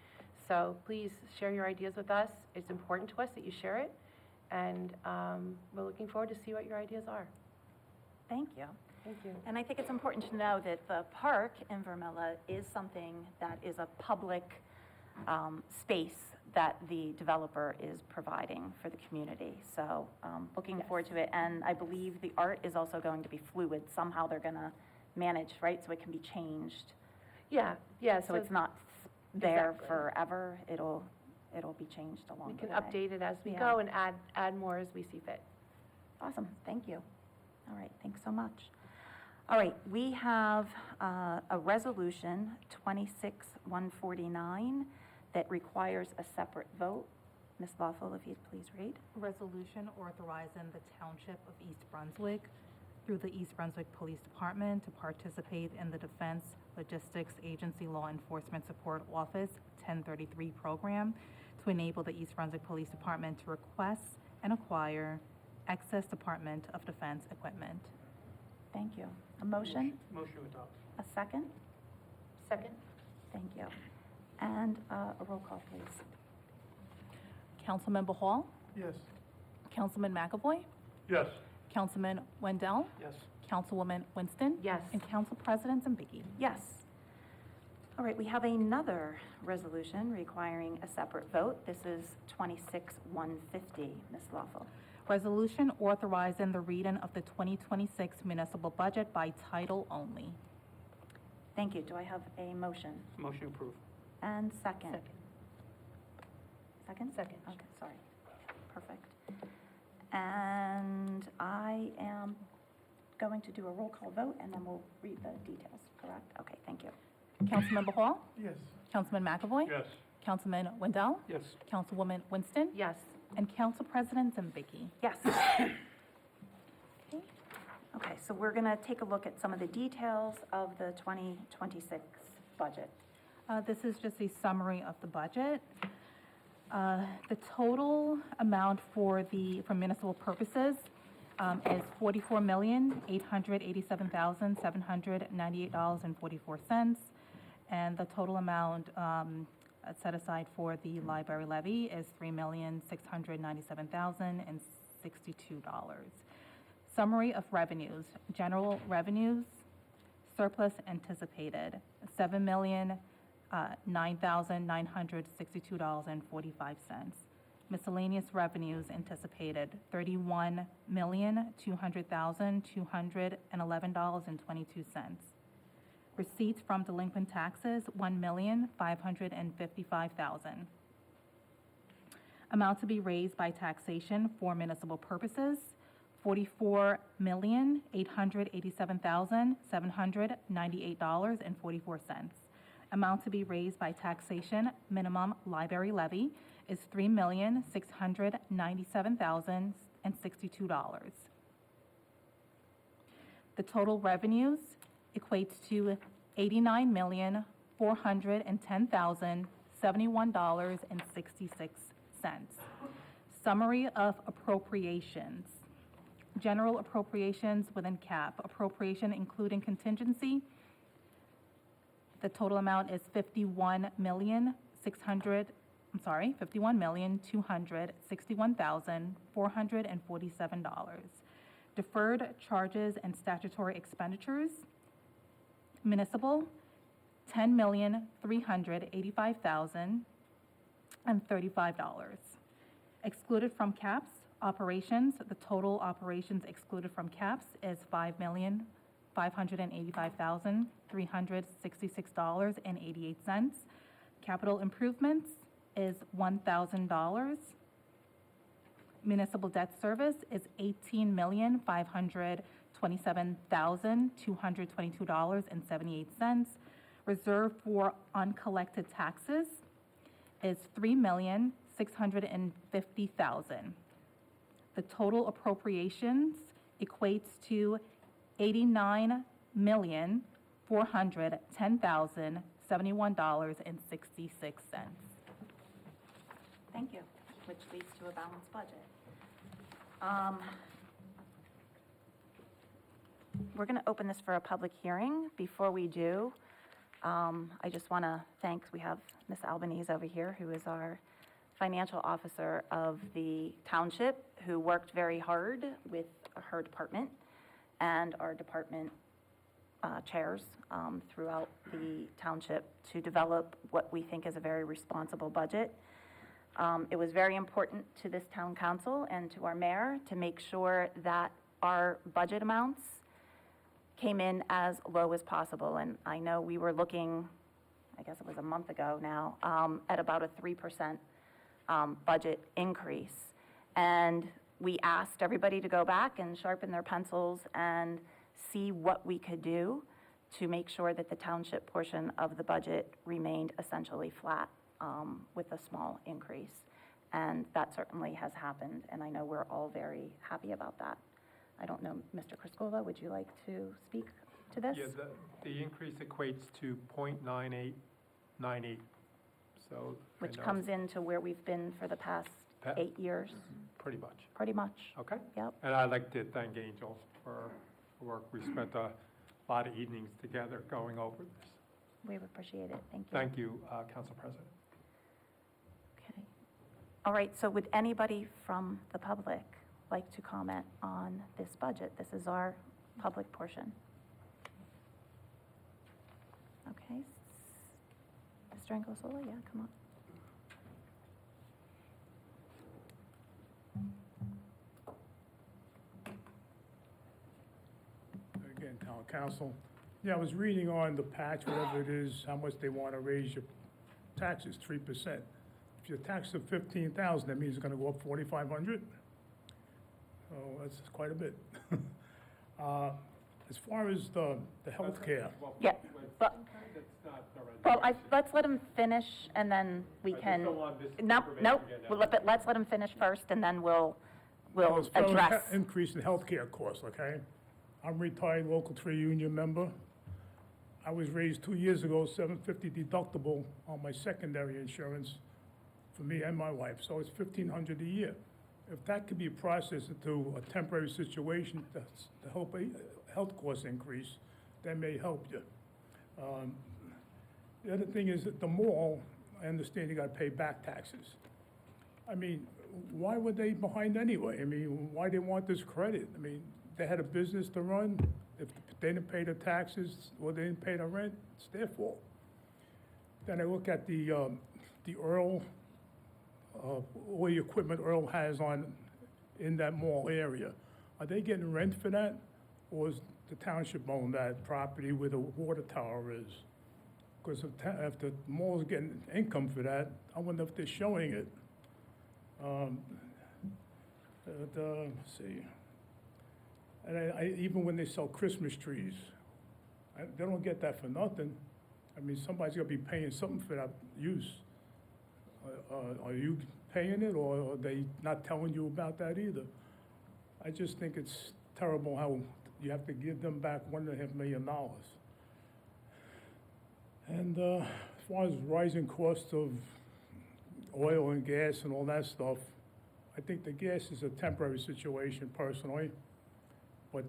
So please share your ideas with us. It's important to us that you share it, and we're looking forward to see what your ideas are. Thank you. Thank you. And I think it's important to know that the park in Vermilla is something that is a public space that the developer is providing for the community. So looking forward to it. And I believe the art is also going to be fluid. Somehow they're going to manage, right? So it can be changed. Yeah. So it's not there Exactly. forever. It'll be changed along We the can way. update it as we Yeah. go and add more as we see fit. Awesome, thank you. All right, thanks so much. All right, we have a resolution, 26-149, that requires a separate vote. Ms. Lawful, if you'd please read. Resolution authorizing the Township of East Brunswick through the East Brunswick Police Department to participate in the Defense Logistics Agency Law Enforcement Support Office 1033 program to enable the East Brunswick Police Department to request and acquire excess Department of Defense equipment. Thank you. A motion? Motion adopted. A second? Second? Thank you. And a roll call, please. Councilman Behal, Yes. Councilman McEvoy, Yes. Councilman Wendell, Yes. Councilwoman Winston, Yes. and Council President Zimbicki. Yes. All right, we have another resolution requiring a separate vote. This is 26-150, Ms. Lawful. Resolution authorizing the reading of the 2026 municipal budget by title only. Thank you. Do I have a motion? Motion approved. And second? Second. Second? Second. Okay, sorry. Perfect. And I am going to do a roll call vote, and then we'll read the details, correct? Okay, thank you. Councilman Behal, Yes. Councilman McEvoy, Yes. Councilman Wendell, Yes. Councilwoman Winston, Yes. and Council President Zimbicki. Yes. Okay, so we're going to take a look at some of the details of the 2026 budget. This is just a summary of the budget. The total amount for municipal purposes is $44,887,798.44. And the total amount set aside for the library levy is $3,697,062. Summary of revenues. General revenues, surplus anticipated, $7,009,962.45. Miscellaneous revenues anticipated, $31,200,211.22. Receipts from delinquent taxes, $1,555,000. Amount to be raised by taxation for municipal purposes, $44,887,798.44. Amount to be raised by taxation minimum library levy is $3,697,062. The total revenues equates to $89,410,071.66. Summary of appropriations. General appropriations within cap. Appropriation including contingency. The total amount is $51,261,447. Deferred charges and statutory expenditures, municipal, $10,385,035. Excluded from caps, operations, the total operations excluded from caps is $5,585,366.88. Capital improvements is $1,000. Municipal debt service is $18,527,222.78. Reserve for uncollected taxes is $3,650,000. The total appropriations equates to $89,410,071.66. Thank you, which leads to a balanced budget. We're going to open this for a public hearing. Before we do, I just want to thank, we have Ms. Albanese over here, who is our financial officer of the township, who worked very hard with her department and our department chairs throughout the township to develop what we think is a very responsible budget. It was very important to this town council and to our mayor to make sure that our budget amounts came in as low as possible. And I know we were looking, I guess it was a month ago now, at about a 3% budget increase. And we asked everybody to go back and sharpen their pencils and see what we could do to make sure that the township portion of the budget remained essentially flat with a small increase. And that certainly has happened, and I know we're all very happy about that. I don't know, Mr. Criscuolo, would you like to speak to this? Yeah, the increase equates to .9898, so. Which comes into where we've been for the past 8 years, Pretty much. pretty much. Okay. Yep. And I'd like to thank Angel for her work. We spent a lot of evenings together going over this. We appreciate it. Thank you. Thank you, Council President. Okay. All right, so would anybody from the public like to comment on this budget? This is our public portion. Okay. Mr. Angosola, yeah, come on. Again, town council. Yeah, I was reading on the patch, whatever it is, how much they want to raise your taxes, 3%. If your tax is 15,000, that means it's going to go up 4,500. So that's quite a bit. As far as the healthcare, Yeah, but, well, let's let him finish, and then we can, nope, let's let him finish first, and then we'll as far as address. increase in healthcare costs, okay? I'm retired local 3 union member. I was raised 2 years ago, $750 deductible on my secondary insurance for me and my wife, so it's $1,500 a year. If that could be processed into a temporary situation to help a health cost increase, that may help you. The other thing is that the mall, I understand you got to pay back taxes. I mean, why were they behind anyway? I mean, why they want this credit? I mean, they had a business to run. If they didn't pay the taxes or they didn't pay the rent, it's their fault. Then I look at the Earl, all the equipment Earl has in that mall area. Are they getting rent for that? Or is the township own that property where the water tower is? Because if the mall's getting income for that, I wonder if they're showing it. Let's see. And even when they sell Christmas trees, they don't get that for nothing. I mean, somebody's gonna be paying something for that use. Are you paying it, or are they not telling you about that either? I just think it's terrible how you have to give them back $1.5 million. And as far as rising costs of oil and gas and all that stuff, I think the gas is a temporary situation personally, but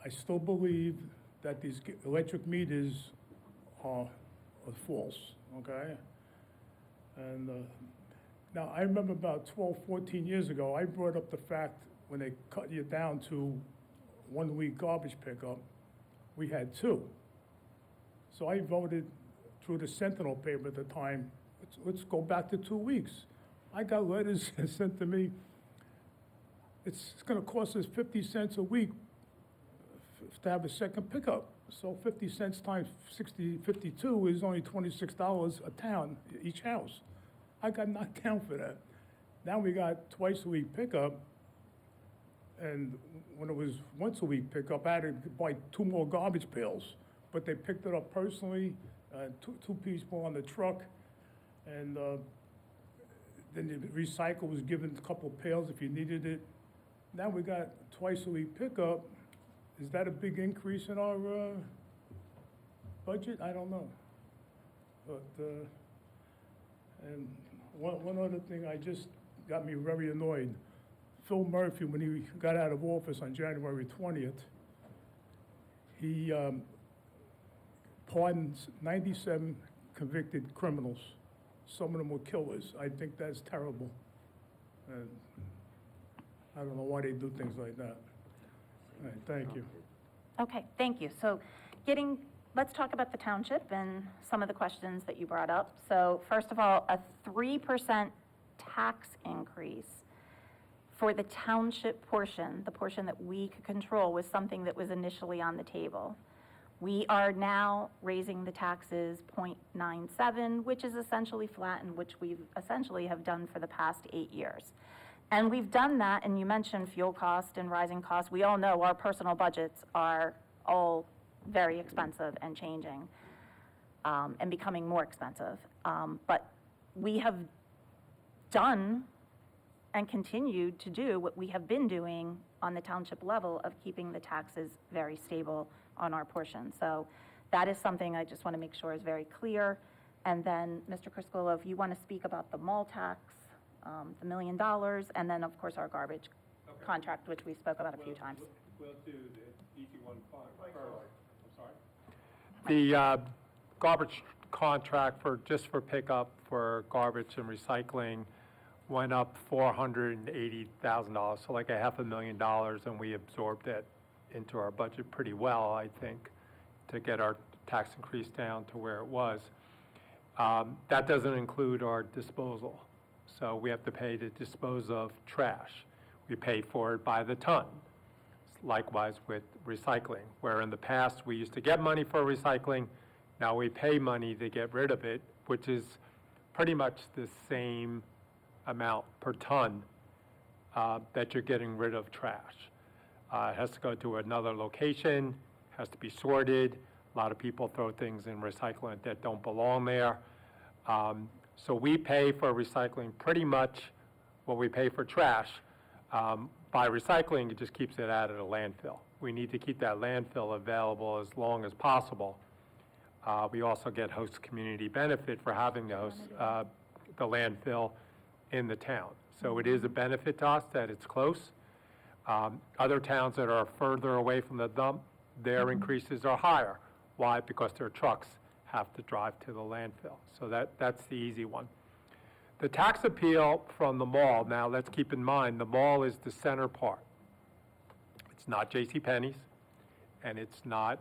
I still believe that these electric meters are false, okay? And now I remember about 12, 14 years ago, I brought up the fact when they cut you down to 1 week garbage pickup, we had 2. So I voted through the Sentinel paper at the time, let's go back to 2 weeks. I got letters sent to me, it's gonna cost us 50 cents a week to have a second pickup. So 50 cents times 52 is only $26 a town, each house. I got knocked down for that. Now we got twice a week pickup, and when it was once a week pickup, I had to buy 2 more garbage pails. But they picked it up personally, two people on the truck, and then the recycle was given a couple of pails if you needed it. Now we got twice a week pickup. Is that a big increase in our budget? I don't know. But, and one other thing I just got me very annoyed. Phil Murphy, when he got out of office on January 20th, he pardoned 97 convicted criminals. Some of them were killers. I think that's terrible. And I don't know why they do things like that. All right, thank you. Okay, thank you. So let's talk about the township and some of the questions that you brought up. So first of all, a 3% tax increase for the township portion, the portion that we could control, was something that was initially on the table. We are now raising the taxes 0.97, which is essentially flat, and which we essentially have done for the past 8 years. And we've done that, and you mentioned fuel cost and rising costs. We all know our personal budgets are all very expensive and changing, and becoming more expensive. But we have done and continued to do what we have been doing on the township level of keeping the taxes very stable on our portion. So that is something I just want to make sure is very clear. And then, Mr. Criscuolo, if you want to speak about the mall tax, the $1 million, and then, of course, our garbage contract, which we spoke about a few times. We'll do the easy one first. I'm sorry. The garbage contract just for pickup for garbage and recycling went up $480,000, so like $500,000, and we absorbed it into our budget pretty well, I think, to get our tax increase down to where it was. That doesn't include our disposal. So we have to pay to dispose of trash. We pay for it by the ton. Likewise with recycling, where in the past we used to get money for recycling, now we pay money to get rid of it, which is pretty much the same amount per ton that you're getting rid of trash. It has to go to another location, has to be sorted. A lot of people throw things in recycling that don't belong there. So we pay for recycling pretty much what we pay for trash. By recycling, it just keeps it out of the landfill. We need to keep that landfill available as long as possible. We also get host community benefit for having the landfill in the town. So it is a benefit to us that it's close. Other towns that are further away from the dump, their increases are higher. Why? Because their trucks have to drive to the landfill. So that's the easy one. The tax appeal from the mall, now let's keep in mind, the mall is the center part. It's not JCPenney's, and it's not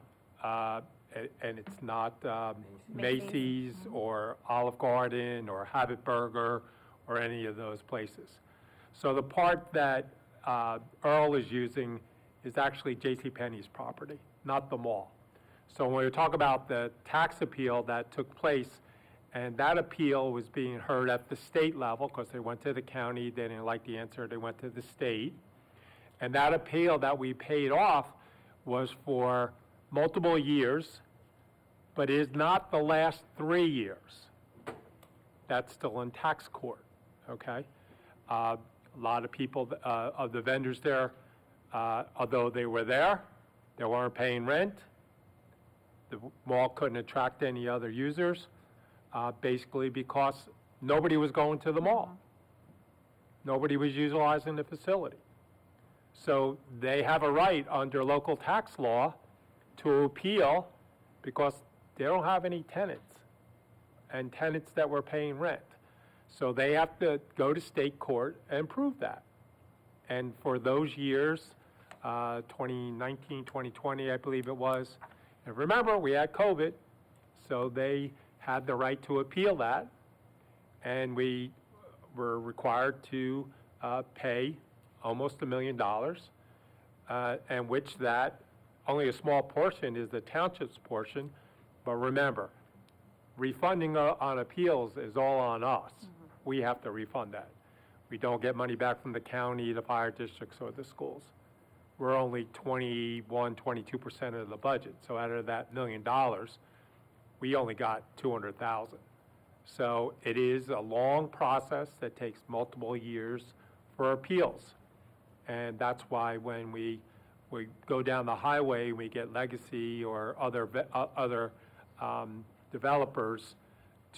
Macy's or Olive Garden or Habit Burger or any of those places. So the part that Earl is using is actually JCPenney's property, not the mall. So when we talk about the tax appeal that took place, and that appeal was being heard at the state level, because they went to the county, they didn't like the answer, they went to the state. And that appeal that we paid off was for multiple years, but is not the last 3 years. That's still in tax court, okay? A lot of people, of the vendors there, although they were there, they weren't paying rent. The mall couldn't attract any other users, basically because nobody was going to the mall. Nobody was utilizing the facility. So they have a right under local tax law to appeal because they don't have any tenants and tenants that were paying rent. So they have to go to state court and prove that. And for those years, 2019, 2020, I believe it was, and remember, we had COVID, so they had the right to appeal that, and we were required to pay almost $1 million, and which that, only a small portion is the township's portion, but remember, refunding on appeals is all on us. We have to refund that. We don't get money back from the county, the fire districts, or the schools. We're only 21, 22% of the budget, so out of that $1 million, we only got 200,000. So it is a long process that takes multiple years for appeals. And that's why when we go down the highway, we get Legacy or other developers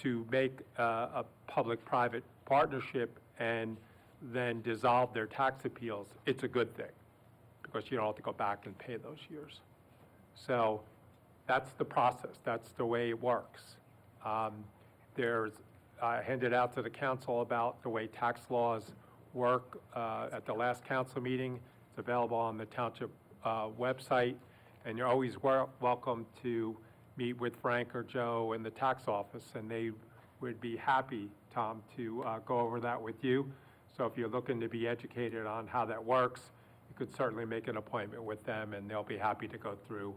to make a public-private partnership and then dissolve their tax appeals, it's a good thing, because you don't have to go back and pay those years. So that's the process. That's the way it works. I handed out to the council about the way tax laws work at the last council meeting. It's available on the township website, and you're always welcome to meet with Frank or Joe in the tax office, and they would be happy, Tom, to go over that with you. So if you're looking to be educated on how that works, you could certainly make an appointment with them, and they'll be happy to go through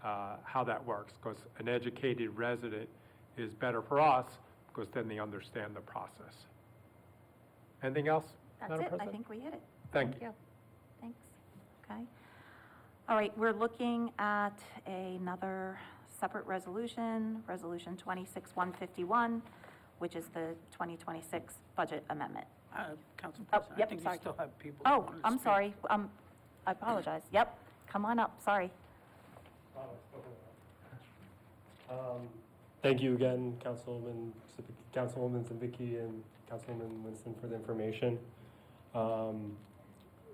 how that works, because an educated resident is better for us, because then they understand the process. Anything else, That's Madam it, I President? think we hit it. Thank you. Thanks. Okay. All right, we're looking at another separate resolution, Resolution 26-151, which is the 2026 budget amendment. Council Oh, President, I yep, think sorry. you still have people. who Oh, wanna I'm speak. sorry. I apologize. Yep, come on up, sorry. Thank you again, Councilwoman Zimbicki and Councilman Winston, for the information.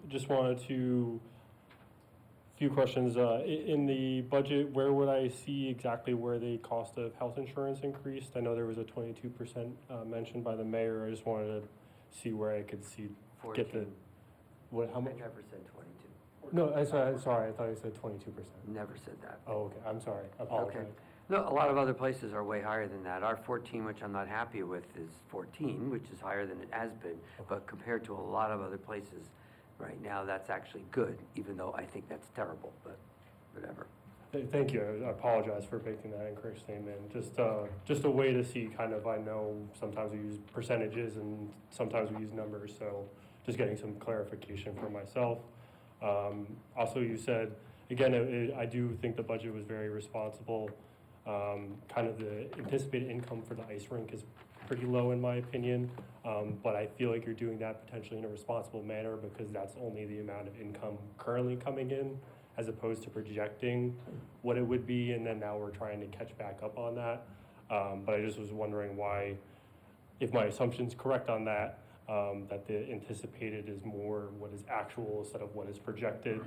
Just wanted to, few questions. In the budget, where would I see exactly where the cost of health insurance increased? I know there was a 22% mentioned by the mayor. I just wanted to see where I could see, get the, what, how much? I never said 22. No, I'm sorry, I thought you said 22%. Never said that. Oh, okay, I'm sorry, I apologize. Okay. No, a lot of other places are way higher than that. Our 14, which I'm not happy with, is 14, which is higher than it has been. But compared to a lot of other places right now, that's actually good, even though I think that's terrible, but whatever. Thank you. I apologize for making that incorrect statement. Just a way to see kind of, I know sometimes we use percentages and sometimes we use numbers, so just getting some clarification for myself. Also, you said, again, I do think the budget was very responsible. Kind of the anticipated income for the ice rink is pretty low in my opinion, but I feel like you're doing that potentially in a responsible manner because that's only the amount of income currently coming in, as opposed to projecting what it would be, and then now we're trying to catch back up on that. But I just was wondering why, if my assumption's correct on that, that the anticipated is more what is actual instead of what is projected.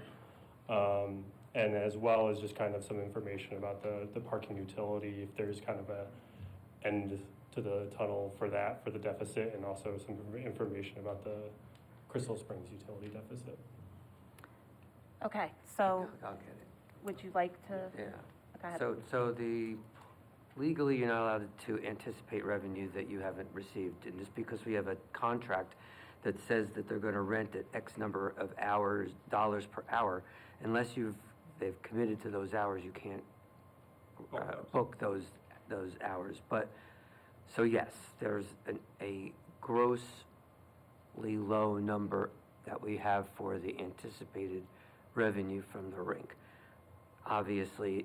And as well as just kind of some information about the parking utility, if there's kind of a end to the tunnel for that, for the deficit, and also some information about the Crystal Springs utility deficit. Okay, so I'll get it. would you like to? Yeah. Go ahead. So legally, you're not allowed to anticipate revenue that you haven't received. And just because we have a contract that says that they're going to rent at X number of hours, dollars per hour, unless they've committed to those hours, you can't book those hours. But, so yes, there's a grossly low number that we have for the anticipated revenue from the rink. Obviously,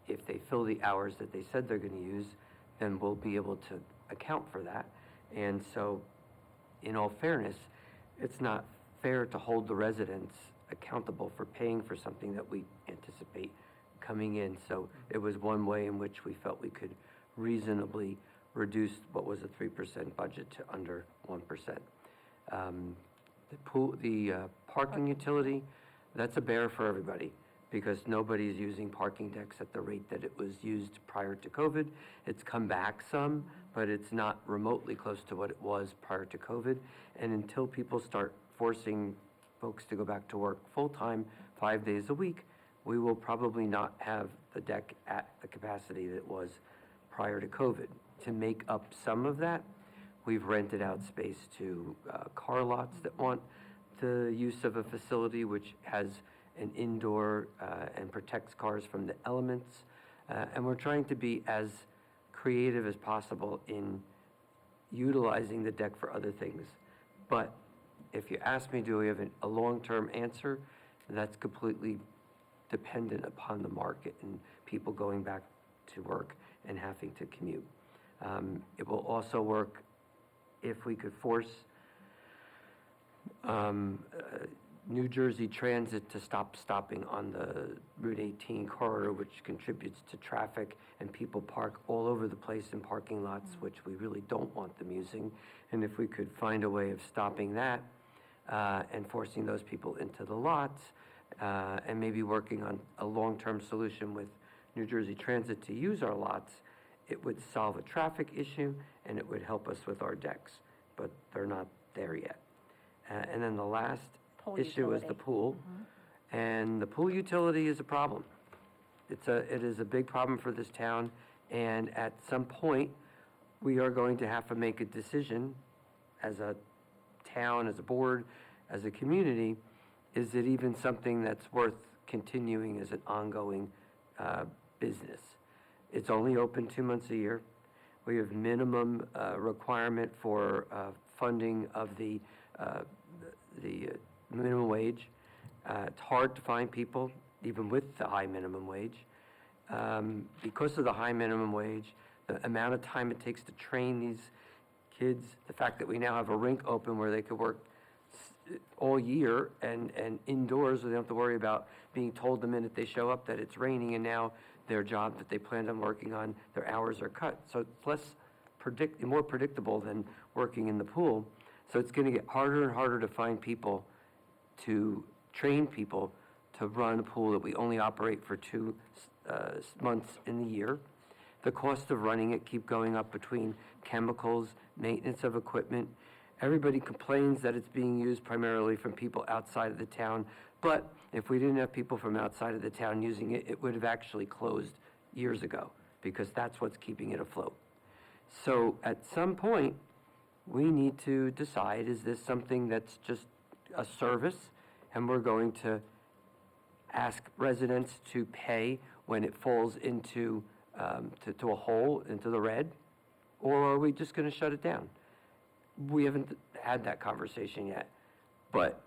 if they fill the hours that they said they're going to use, then we'll be able to account for that. And so, in all fairness, it's not fair to hold the residents accountable for paying for something that we anticipate coming in. So it was one way in which we felt we could reasonably reduce what was a 3% budget to under 1%. The parking utility, that's a bear for everybody because nobody's using parking decks at the rate that it was used prior to COVID. It's come back some, but it's not remotely close to what it was prior to COVID. And until people start forcing folks to go back to work full-time, 5 days a week, we will probably not have the deck at the capacity that it was prior to COVID. To make up some of that, we've rented out space to car lots that want the use of a facility which has an indoor and protects cars from the elements. And we're trying to be as creative as possible in utilizing the deck for other things. But if you ask me, do we have a long-term answer, that's completely dependent upon the market and people going back to work and having to commute. It will also work if we could force New Jersey Transit to stop stopping on the Route 18 corridor, which contributes to traffic, and people park all over the place in parking lots, which we really don't want them using. And if we could find a way of stopping that and forcing those people into the lots, and maybe working on a long-term solution with New Jersey Transit to use our lots, it would solve a traffic issue and it would help us with our decks, but they're not there yet. And then the last Pool issue is utility. the pool, and the pool utility is a problem. It is a big problem for this town, and at some point, we are going to have to make a decision as a town, as a board, as a community. Is it even something that's worth continuing as an ongoing business? It's only open 2 months a year. We have minimum requirement for funding of the minimum wage. It's hard to find people, even with the high minimum wage. Because of the high minimum wage, the amount of time it takes to train these kids, the fact that we now have a rink open where they could work all year and indoors, so they don't have to worry about being told the minute they show up that it's raining, and now their job that they planned on working on, their hours are cut. So it's more predictable than working in the pool. So it's going to get harder and harder to find people, to train people to run a pool that we only operate for 2 months in the year. The cost of running it keep going up between chemicals, maintenance of equipment. Everybody complains that it's being used primarily from people outside of the town, but if we didn't have people from outside of the town using it, it would have actually closed years ago, because that's what's keeping it afloat. So at some point, we need to decide, is this something that's just a service, and we're going to ask residents to pay when it falls into to a hole, into the red, or are we just going to shut it down? We haven't had that conversation yet, but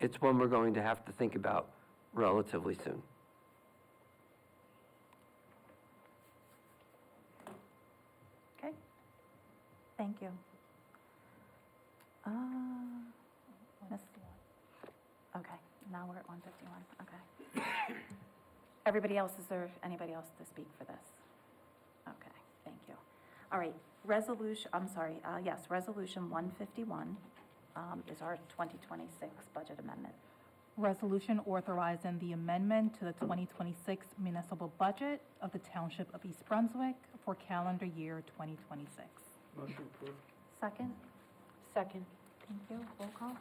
it's one we're going to have to think about relatively soon. Okay, thank you. Okay, now we're at 151, okay. Everybody else, is there anybody else to speak for this? Okay, thank you. All right, resolution 151 is our 2026 budget amendment. Resolution authorizing the amendment to the 2026 municipal budget of the Township of East Brunswick for calendar year 2026. Motion approved. Second? Second. Thank you, roll call?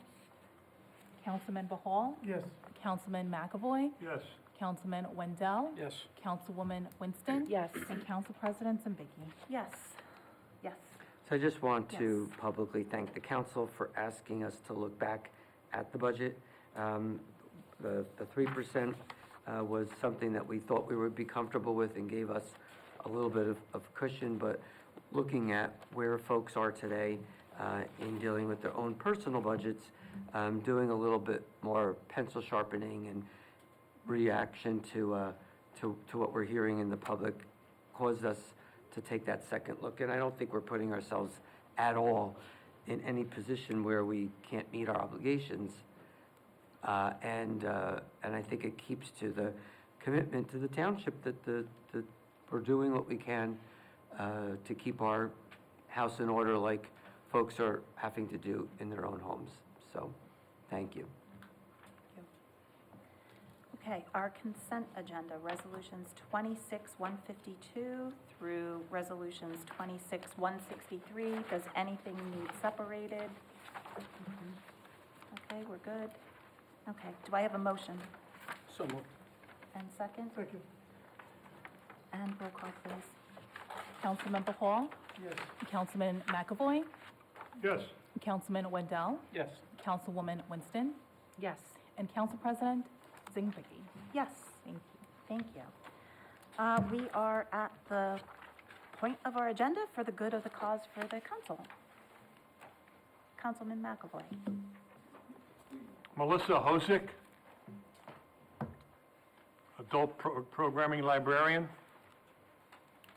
Councilman Behal, Yes. Councilman McEvoy, Yes. Councilman Wendell, Yes. Councilwoman Winston, Yes. and Council President Zimbicki. Yes, yes. So I just want to Yes. publicly thank the council for asking us to look back at the budget. The 3% was something that we thought we would be comfortable with and gave us a little bit of cushion, but looking at where folks are today in dealing with their own personal budgets, doing a little bit more pencil sharpening and reaction to what we're hearing in the public caused us to take that second look. And I don't think we're putting ourselves at all in any position where we can't meet our obligations. And I think it keeps to the commitment to the township that we're doing what we can to keep our house in order, like folks are having to do in their own homes. So, thank you. Okay, our consent agenda, resolutions 26-152 through resolutions 26-163. Does anything need separated? Okay, we're good. Okay, do I have a motion? So moved. And second? Second. And roll call, please. Councilman Behal, Yes. Councilman McEvoy, Yes. Councilman Wendell, Yes. Councilwoman Winston, Yes. and Council President Zimbicki. Yes. Thank you. Thank you. We are at the point of our agenda for the good of the cause for the council. Councilman McEvoy. Melissa Hosick, adult programming librarian,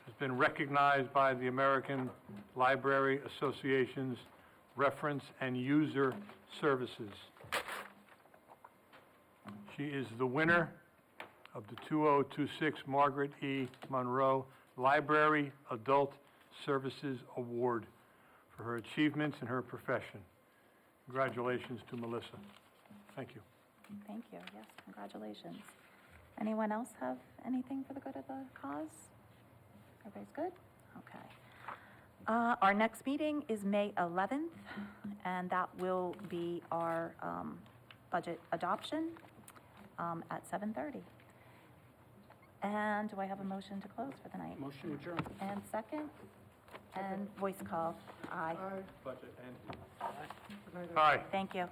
has been recognized by the American Library Association's Reference and User Services. She is the winner of the 2026 Margaret E. Monroe Library Adult Services Award for her achievements in her profession. Congratulations to Melissa. Thank you. Thank you. Yes, congratulations. Anyone else have anything for the good of the cause? Everybody's good? Okay. Our next meeting is May 11th, and that will be our budget adoption at 7:30. And do I have a motion to close for the night? Motion adjourned. And second? And voice call. Aye. Budget and Aye. Thank you.